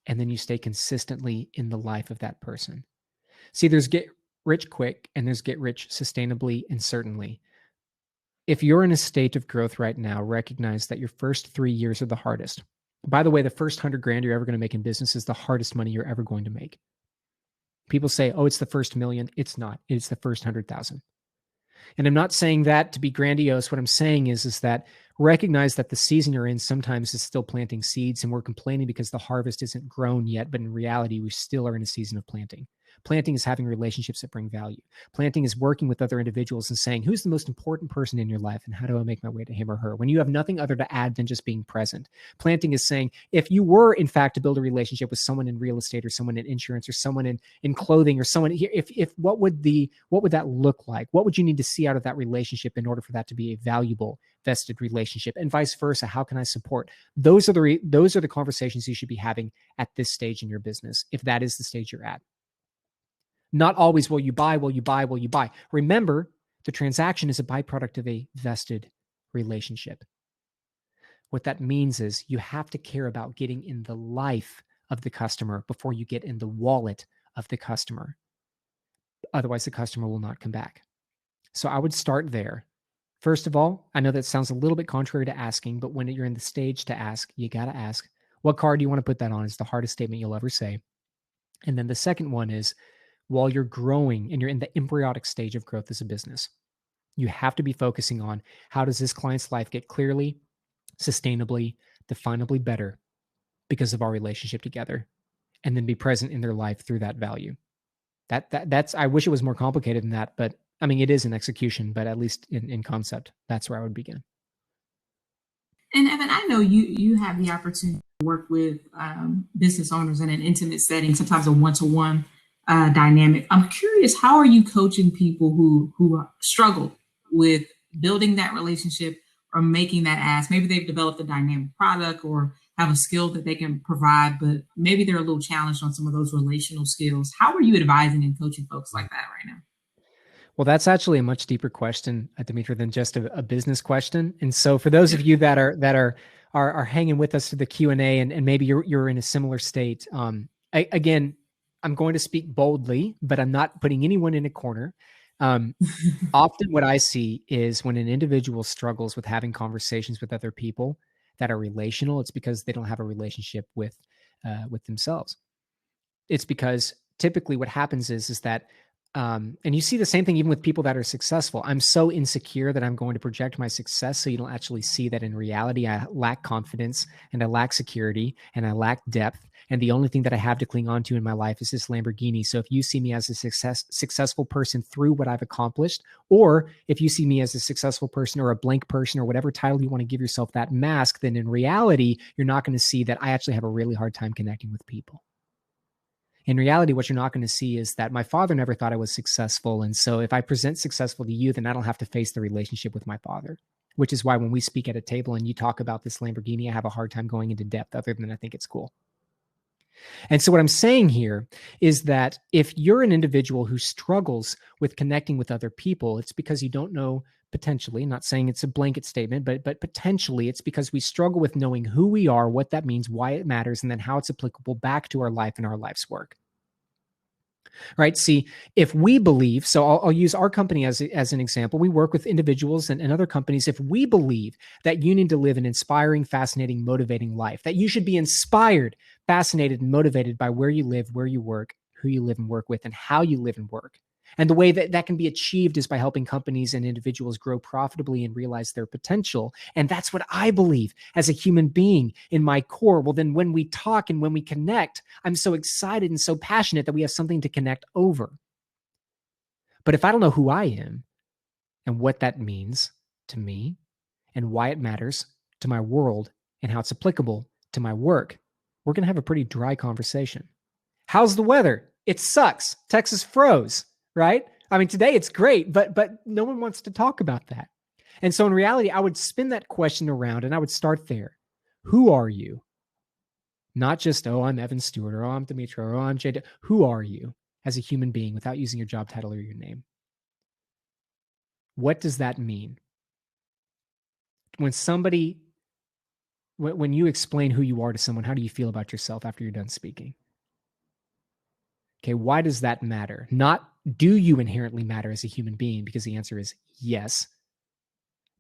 And then you stay consistently in the life of that person. See, there's get rich quick and there's get rich sustainably and certainly. If you're in a state of growth right now, recognize that your first 3 years are the hardest. By the way, the first $100,000 you're ever going to make in business is the hardest money you're ever going to make. People say, oh, it's the first million. It's not. It's the first 100,000. And I'm not saying that to be grandiose. What I'm saying is that recognize that the season you're in sometimes is still planting seeds, and we're complaining because the harvest isn't grown yet. But in reality, we still are in a season of planting. Planting is having relationships that bring value. Planting is working with other individuals and saying, who's the most important person in your life and how do I make my way to him or her? When you have nothing other to add than just being present. Planting is saying, if you were in fact to build a relationship with someone in real estate or someone in insurance or someone in clothing or someone here, if what would that look like? What would you need to see out of that relationship in order for that to be a valuable, vested relationship? And vice versa, how can I support? Those are the conversations you should be having at this stage in your business, if that is the stage you're at. Not always will you buy. Remember, the transaction is a byproduct of a vested relationship. What that means is you have to care about getting in the life of the customer before you get in the wallet of the customer. Otherwise, the customer will not come back. So I would start there. First of all, I know that sounds a little bit contrary to asking, but when you're in the stage to ask, you got to ask, what card do you want to put that on? Is the hardest statement you'll ever say. And then the second one is, while you're growing and you're in the embryonic stage of growth as a business, you have to be focusing on how does this client's life get clearly, sustainably, definably better because of our relationship together, and then be present in their life through that value. That's, I wish it was more complicated than that, but I mean, it is in execution, but at least in concept, that's where I would begin. And Evan, I know you have the opportunity to work with business owners in an intimate setting, sometimes a one-to-one dynamic. I'm curious, how are you coaching people who struggle with building that relationship or making that ask? Maybe they've developed a dynamic product or have a skill that they can provide, but maybe they're a little challenged on some of those relational skills. How are you advising and coaching folks like that right now? Well, that's actually a much deeper question, Dimitri, than just a business question. And so for those of you that are hanging with us through the Q&A and maybe you're in a similar state, again, I'm going to speak boldly, but I'm not putting anyone in a corner. Often what I see is when an individual struggles with having conversations with other people that are relational, it's because they don't have a relationship with themselves. It's because typically what happens is that And you see the same thing even with people that are successful. I'm so insecure that I'm going to project my success so you don't actually see that in reality. I lack confidence and I lack security and I lack depth. And the only thing that I have to cling on to in my life is this Lamborghini. So if you see me as a successful person through what I've accomplished, or if you see me as a successful person or a blank person or whatever title you want to give yourself that mask, then in reality, you're not going to see that I actually have a really hard time connecting with people. In reality, what you're not going to see is that my father never thought I was successful. And so if I present successful to you, then I don't have to face the relationship with my father, which is why when we speak at a table and you talk about this Lamborghini, I have a hard time going into depth other than I think it's cool. And so what I'm saying here is that if you're an individual who struggles with connecting with other people, it's because you don't know potentially, not saying it's a blanket statement, but potentially it's because we struggle with knowing who we are, what that means, why it matters, and then how it's applicable back to our life and our life's work. Right? See, if we believe, so I'll use our company as an example. We work with individuals and other companies. If we believe that you need to live an inspiring, fascinating, motivating life, that you should be inspired, fascinated, and motivated by where you live, where you work, who you live and work with, and how you live and work. And the way that that can be achieved is by helping companies and individuals grow profitably and realize their potential. And that's what I believe as a human being in my core. Well, then when we talk and when we connect, I'm so excited and so passionate that we have something to connect over. But if I don't know who I am and what that means to me and why it matters to my world and how it's applicable to my work, we're going to have a pretty dry conversation. How's the weather? It sucks. Texas froze. Right? I mean, today it's great, but no one wants to talk about that. And so in reality, I would spin that question around and I would start there. Who are you? Not just, oh, I'm Evan Stewart, or oh, I'm Demetra, or oh, I'm Jay. Who are you as a human being without using your job title or your name? What does that mean? When you explain who you are to someone, how do you feel about yourself after you're done speaking? Okay, why does that matter? Not do you inherently matter as a human being, because the answer is yes.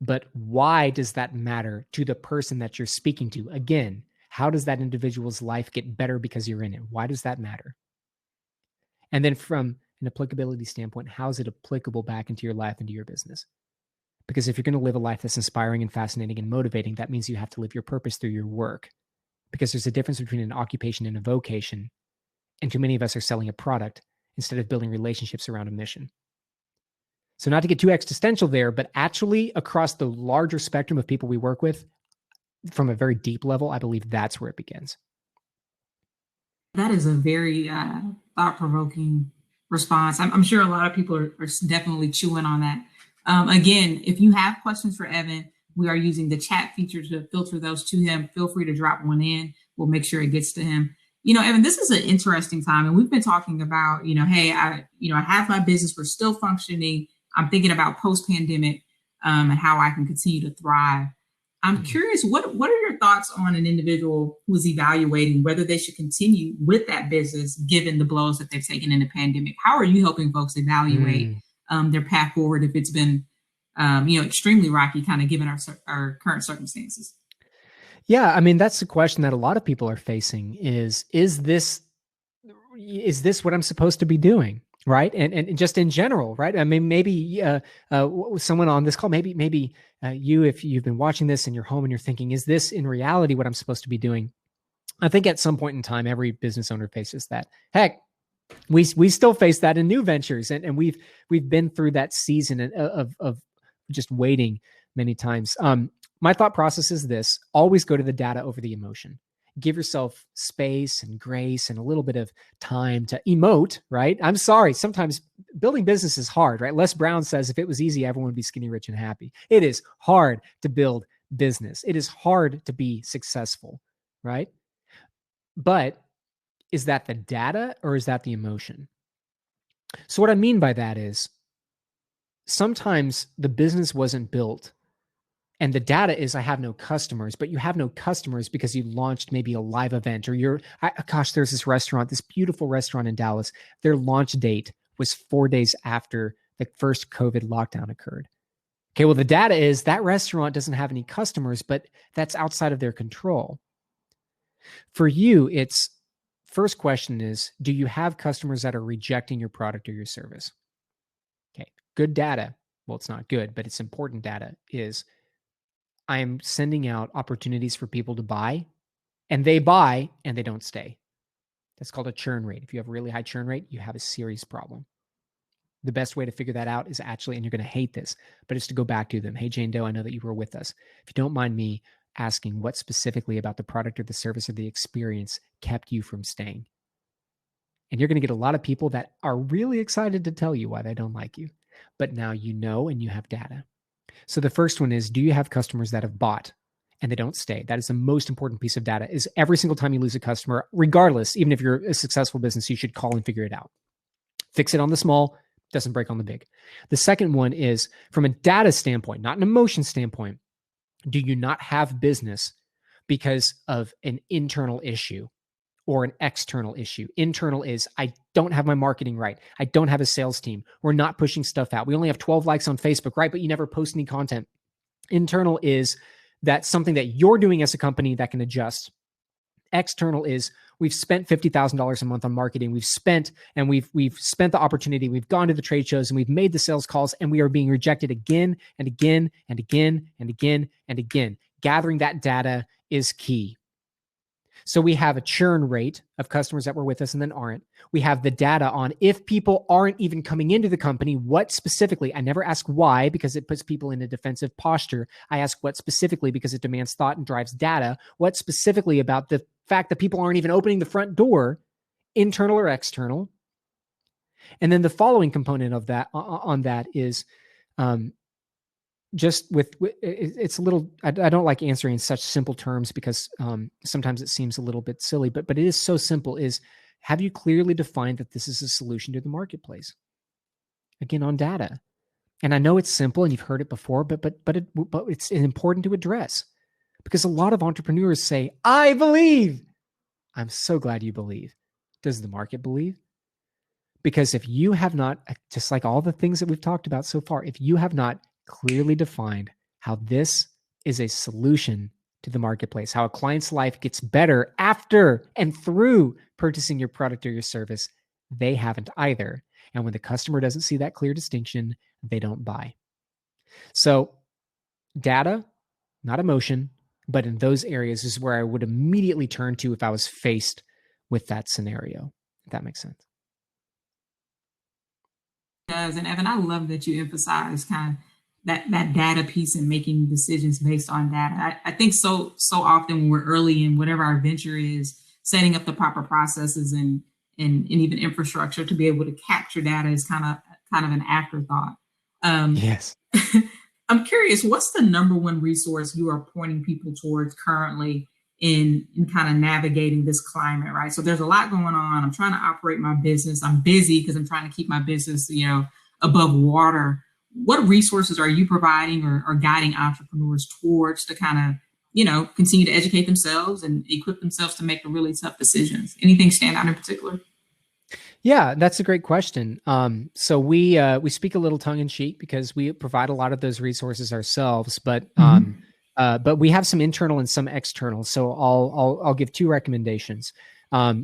But why does that matter to the person that you're speaking to? Again, how does that individual's life get better because you're in it? Why does that matter? And then from an applicability standpoint, how is it applicable back into your life, into your business? Because if you're going to live a life that's inspiring and fascinating and motivating, that means you have to live your purpose through your work. Because there's a difference between an occupation and a vocation. And too many of us are selling a product instead of building relationships around a mission. So not to get too existential there, but actually across the larger spectrum of people we work with, from a very deep level, I believe that's where it begins. That is a very thought-provoking response. I'm sure a lot of people are definitely chewing on that. Again, if you have questions for Evan, we are using the chat feature to filter those to him. Feel free to drop one in. We'll make sure it gets to him. Evan, this is an interesting time, and we've been talking about, hey, I have my business, we're still functioning. I'm thinking about post-pandemic and how I can continue to thrive. I'm curious, what are your thoughts on an individual who is evaluating whether they should continue with that business given the blows that they've taken in the pandemic? How are you helping folks evaluate their path forward if it's been, extremely rocky, kind of given our current circumstances? Yeah, I mean, that's the question that a lot of people are facing is this what I'm supposed to be doing? Right. And just in general, right. I mean, maybe someone on this call, maybe you, if you've been watching this and you're home and you're thinking, is this in reality what I'm supposed to be doing? I think at some point in time, every business owner faces that. Heck, we still face that in new ventures. And we've been through that season of just waiting many times. My thought process is this: always go to the data over the emotion. Give yourself space and grace and a little bit of time to emote, right? I'm sorry. Sometimes building business is hard, right? Les Brown says, if it was easy, everyone would be skinny, rich, and happy. It is hard to build business. It is hard to be successful, right? But is that the data or is that the emotion? So what I mean by that is sometimes the business wasn't built and the data is I have no customers, but you have no customers because you launched maybe a live event or there's this restaurant, this beautiful restaurant in Dallas. Their launch date was 4 days after the first COVID lockdown occurred. Okay, well, the data is that restaurant doesn't have any customers, but that's outside of their control. For you, it's first question is, do you have customers that are rejecting your product or your service? Okay, good data. Well, it's not good, but it's important data is I am sending out opportunities for people to buy, and they buy and they don't stay. That's called a churn rate. If you have a really high churn rate, you have a serious problem. The best way to figure that out is actually, and you're going to hate this, but it's to go back to them. Hey, Jane Doe, I know that you were with us. If you don't mind me asking, what specifically about the product or the service or the experience kept you from staying? And you're going to get a lot of people that are really excited to tell you why they don't like you. But now you know and you have data. So the first one is, do you have customers that have bought and they don't stay? That is the most important piece of data. Is every single time you lose a customer, regardless, even if you're a successful business, you should call and figure it out. Fix it on the small, doesn't break on the big. The second one is from a data standpoint, not an emotion standpoint. Do you not have business because of an internal issue or an external issue? Internal is, I don't have my marketing right. I don't have a sales team. We're not pushing stuff out. We only have 12 likes on Facebook, right? But you never post any content. Internal is that's something that you're doing as a company that can adjust. External is we've spent $50,000 a month on marketing. We've spent the opportunity. We've gone to the trade shows and we've made the sales calls, and we are being rejected again and again and again and again and again. Gathering that data is key. So we have a churn rate of customers that were with us and then aren't. We have the data on if people aren't even coming into the company, what specifically. I never ask why because it puts people in a defensive posture. I ask what specifically because it demands thought and drives data. What specifically about the fact that people aren't even opening the front door, internal or external. And then the following component of that on that is just with it's a little, I don't like answering in such simple terms because sometimes it seems a little bit silly, but it is so simple, is have you clearly defined that this is a solution to the marketplace? Again, on data. And I know it's simple and you've heard it before, but it's important to address because a lot of entrepreneurs say, I believe. I'm so glad you believe. Does the market believe? Because if you have not, just like all the things that we've talked about so far, if you have not clearly defined how this is a solution to the marketplace, how a client's life gets better after and through purchasing your product or your service, they haven't either. And when the customer doesn't see that clear distinction, they don't buy. So data, not emotion, but in those areas is where I would immediately turn to if I was faced with that scenario, if that makes sense. Does. And Evan, I love that you emphasize kind of that data piece and making decisions based on data. I think so often when we're early in whatever our venture is, setting up the proper processes and even infrastructure to be able to capture data is kind of an afterthought. Yes. I'm curious, what's the number one resource you are pointing people towards currently in kind of navigating this climate, right? So there's a lot going on. I'm trying to operate my business. I'm busy because I'm trying to keep my business, above water. What resources are you providing or guiding entrepreneurs towards to kind of, continue to educate themselves and equip themselves to make the really tough decisions? Anything stand out in particular? Yeah, that's a great question. So we speak a little tongue in cheek because we provide a lot of those resources ourselves, but we have some internal and some external. So I'll give two recommendations.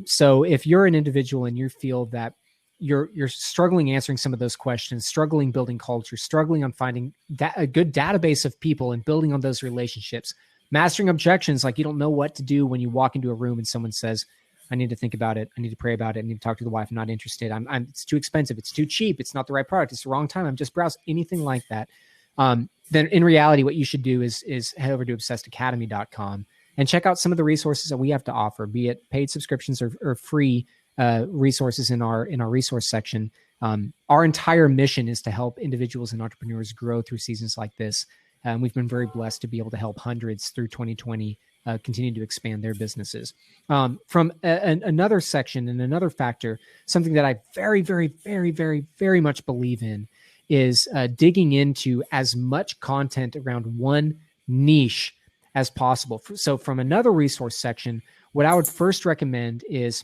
So if you're an individual and you feel that you're struggling answering some of those questions, struggling building culture, struggling on finding a good database of people and building on those relationships, mastering objections, like you don't know what to do when you walk into a room and someone says, I need to think about it. I need to pray about it. I need to talk to the wife. I'm not interested. It's too expensive. It's too cheap. It's not the right product. It's the wrong time. I'm just browsing, anything like that. Then in reality, what you should do is head over to obsessedacademy.com and check out some of the resources that we have to offer, be it paid subscriptions or free resources in our resource section. Our entire mission is to help individuals and entrepreneurs grow through seasons like this. And we've been very blessed to be able to help hundreds through 2020 continue to expand their businesses. From another section and another factor, something that I very, very, very, very, very much believe in is digging into as much content around one niche as possible. So from another resource section, what I would first recommend is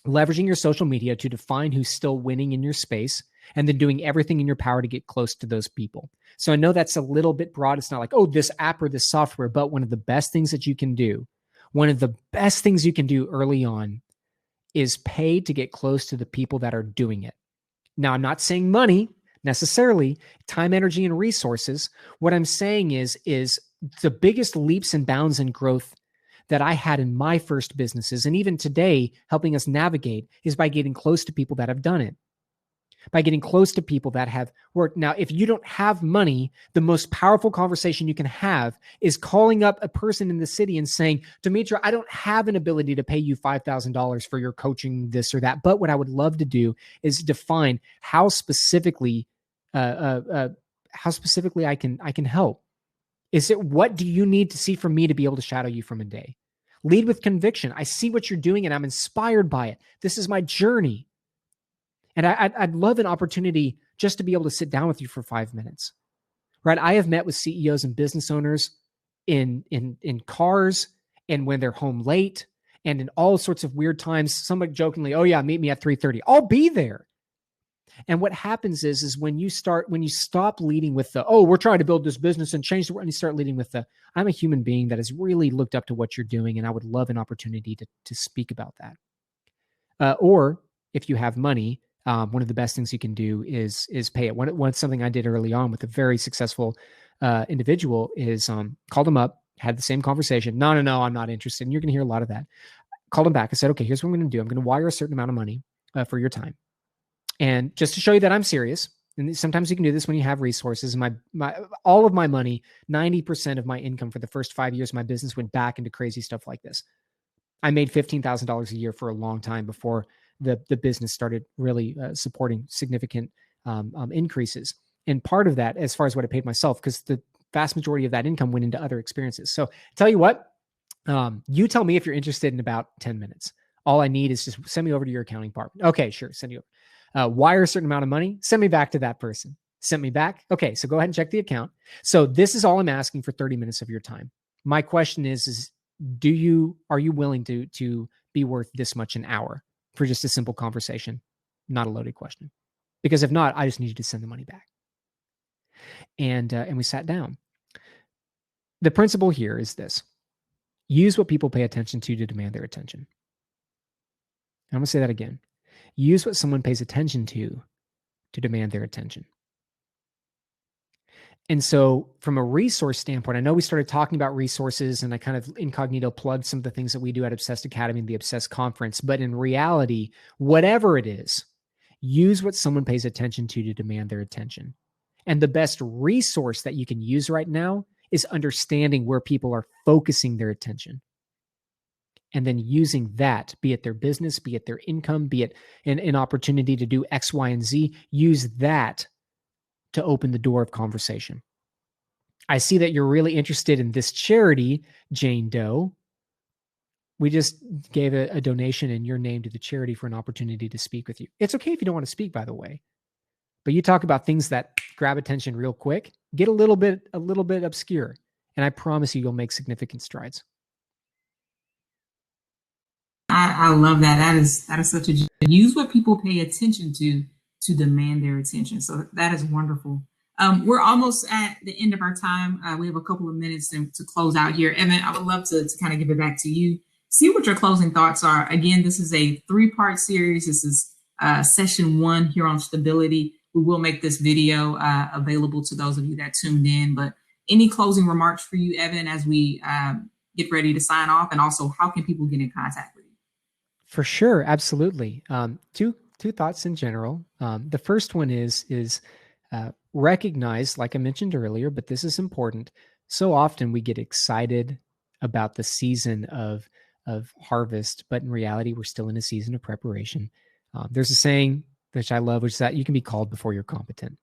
leveraging your social media to define who's still winning in your space, and then doing everything in your power to get close to those people. So I know that's a little bit broad. It's not like, oh, this app or this software, but one of the best things that you can do, early on is pay to get close to the people that are doing it. Now, I'm not saying money necessarily, time, energy, and resources. What I'm saying is the biggest leaps and bounds in growth that I had in my first businesses, and even today, helping us navigate, is by getting close to people that have done it, by getting close to people that have worked. Now, if you don't have money, the most powerful conversation you can have is calling up a person in the city and saying, Demetra, I don't have an ability to pay you $5,000 for your coaching this or that. But what I would love to do is define how specifically I can help. Is it, what do you need to see from me to be able to shadow you from a day? Lead with conviction. I see what you're doing and I'm inspired by it. This is my journey. And I'd love an opportunity just to be able to sit down with you for 5 minutes, right? I have met with CEOs and business owners in cars and when they're home late and in all sorts of weird times. Somebody jokingly, oh yeah, meet me at 3:30. I'll be there. And what happens is when you stop leading with the, oh, we're trying to build this business and change the world, and you start leading with the, I'm a human being that has really looked up to what you're doing, and I would love an opportunity to speak about that. Or if you have money, one of the best things you can do is pay it. One something I did early on with a very successful individual is called him up, had the same conversation. No, I'm not interested. And you're going to hear a lot of that. Called him back. I said, okay, here's what I'm going to do. I'm going to wire a certain amount of money for your time. And just to show you that I'm serious, and sometimes you can do this when you have resources. All of my money, 90% of my income for the first 5 years of my business went back into crazy stuff like this. I made $15,000 a year for a long time before the business started really supporting significant increases. And part of that, as far as what I paid myself, because the vast majority of that income went into other experiences. So tell you what, you tell me if you're interested in about 10 minutes. All I need is just send me over to your accounting department. Okay, sure, send you over. Wire a certain amount of money, send me back to that person. Sent me back. Okay, so go ahead and check the account. So this is all I'm asking for 30 minutes of your time. My question is are you willing to be worth this much an hour for just a simple conversation? Not a loaded question. Because if not, I just need you to send the money back. And we sat down. The principle here is this: use what people pay attention to demand their attention. I'm going to say that again. Use what someone pays attention to demand their attention. And so from a resource standpoint, I know we started talking about resources and I kind of incognito plugged some of the things that we do at Obsessed Academy and the Obsessed Conference. But in reality, whatever it is, use what someone pays attention to demand their attention. And the best resource that you can use right now is understanding where people are focusing their attention. And then using that, be it their business, be it their income, be it an opportunity to do X, Y, and Z, use that to open the door of conversation. I see that you're really interested in this charity, Jane Doe. We just gave a donation in your name to the charity for an opportunity to speak with you. It's okay if you don't want to speak, by the way. But you talk about things that grab attention real quick, get a little bit obscure, and I promise you'll make significant strides. I love that. That is such a use what people pay attention to demand their attention. So that is wonderful. We're almost at the end of our time. We have a couple of minutes to close out here. Evan, I would love to kind of give it back to you. See what your closing thoughts are. Again, this is a 3-part series. This is session 1 here on stability. We will make this video available to those of you that tuned in. But any closing remarks for you, Evan, as we get ready to sign off? And also, how can people get in contact with you? For sure. Absolutely. Two thoughts in general. The first one is recognize, like I mentioned earlier, but this is important. So often we get excited about the season of harvest, but in reality, we're still in a season of preparation. There's a saying which I love, which is that you can be called before you're competent.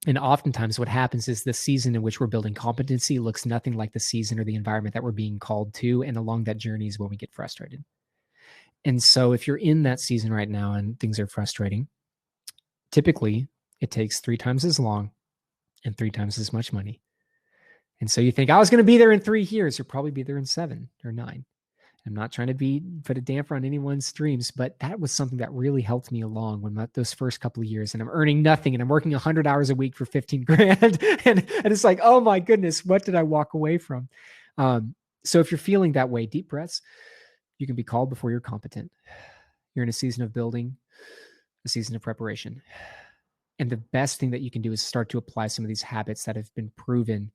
And oftentimes what happens is the season in which we're building competency looks nothing like the season or the environment that we're being called to. And along that journey is when we get frustrated. And so if you're in that season right now and things are frustrating, typically it takes 3 times as long and 3 times as much money. And so you think, I was going to be there in 3 years. You'll probably be there in 7 or 9. I'm not trying to put a damper on anyone's dreams, but that was something that really helped me along when those first couple of years, and I'm earning nothing and I'm working 100 hours a week for 15 grand. and it's like, oh my goodness, what did I walk away from? So if you're feeling that way, deep breaths, you can be called before you're competent. You're in a season of building, a season of preparation. And the best thing that you can do is start to apply some of these habits that have been proven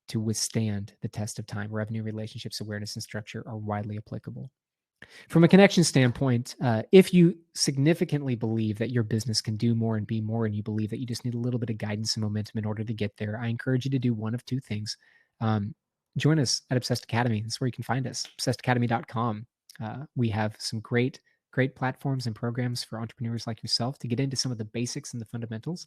to withstand the test of time. Revenue, relationships, awareness, and structure are widely applicable. From a connection standpoint, if you significantly believe that your business can do more and be more, and you believe that you just need a little bit of guidance and momentum in order to get there, I encourage you to do one of two things. Join us at Obsessed Academy. That's where you can find us, obsessedacademy.com. We have some great platforms and programs for entrepreneurs like yourself to get into some of the basics and the fundamentals.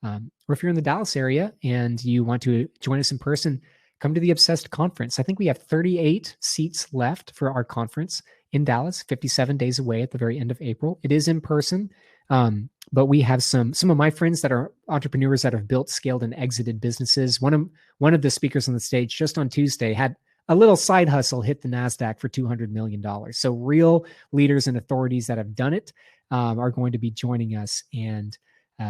Or if you're in the Dallas area and you want to join us in person, come to the Obsessed Conference. I think we have 38 seats left for our conference in Dallas, 57 days away at the very end of April. It is in person, but we have some of my friends that are entrepreneurs that have built, scaled, and exited businesses. One of the speakers on the stage just on Tuesday had a little side hustle hit the NASDAQ for $200 million. So real leaders and authorities that have done it are going to be joining us. And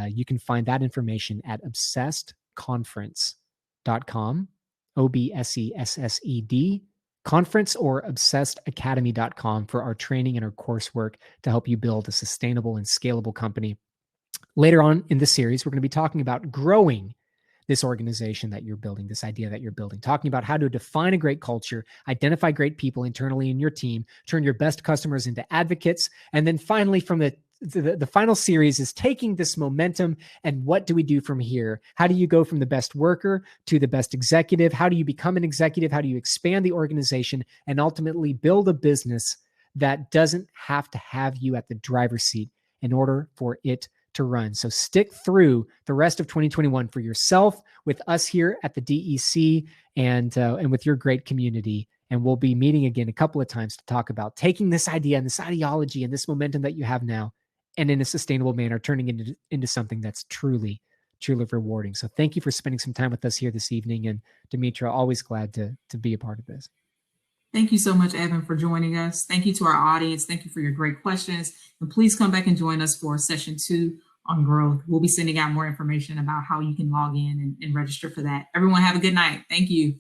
you can find that information at obsessedconference.com, OBSESSED, conference, or obsessedacademy.com for our training and our coursework to help you build a sustainable and scalable company. Later on in the series, we're going to be talking about growing this organization that you're building, this idea that you're building, talking about how to define a great culture, identify great people internally in your team, turn your best customers into advocates. And then finally, from the final series is taking this momentum and what do we do from here? How do you go from the best worker to the best executive? How do you become an executive? How do you expand the organization and ultimately build a business that doesn't have to have you at the driver's seat in order for it to run? So stick through the rest of 2021 for yourself, with us here at the DEC, and with your great community. And we'll be meeting again a couple of times to talk about taking this idea and this ideology and this momentum that you have now, and in a sustainable manner, turning it into something that's truly rewarding. So thank you for spending some time with us here this evening. And Demetra, always glad to be a part of this. Thank you so much, Evan, for joining us. Thank you to our audience. Thank you for your great questions. And please come back and join us for session 2 on growth. We'll be sending out more information about how you can log in and register for that. Everyone have a good night. Thank you.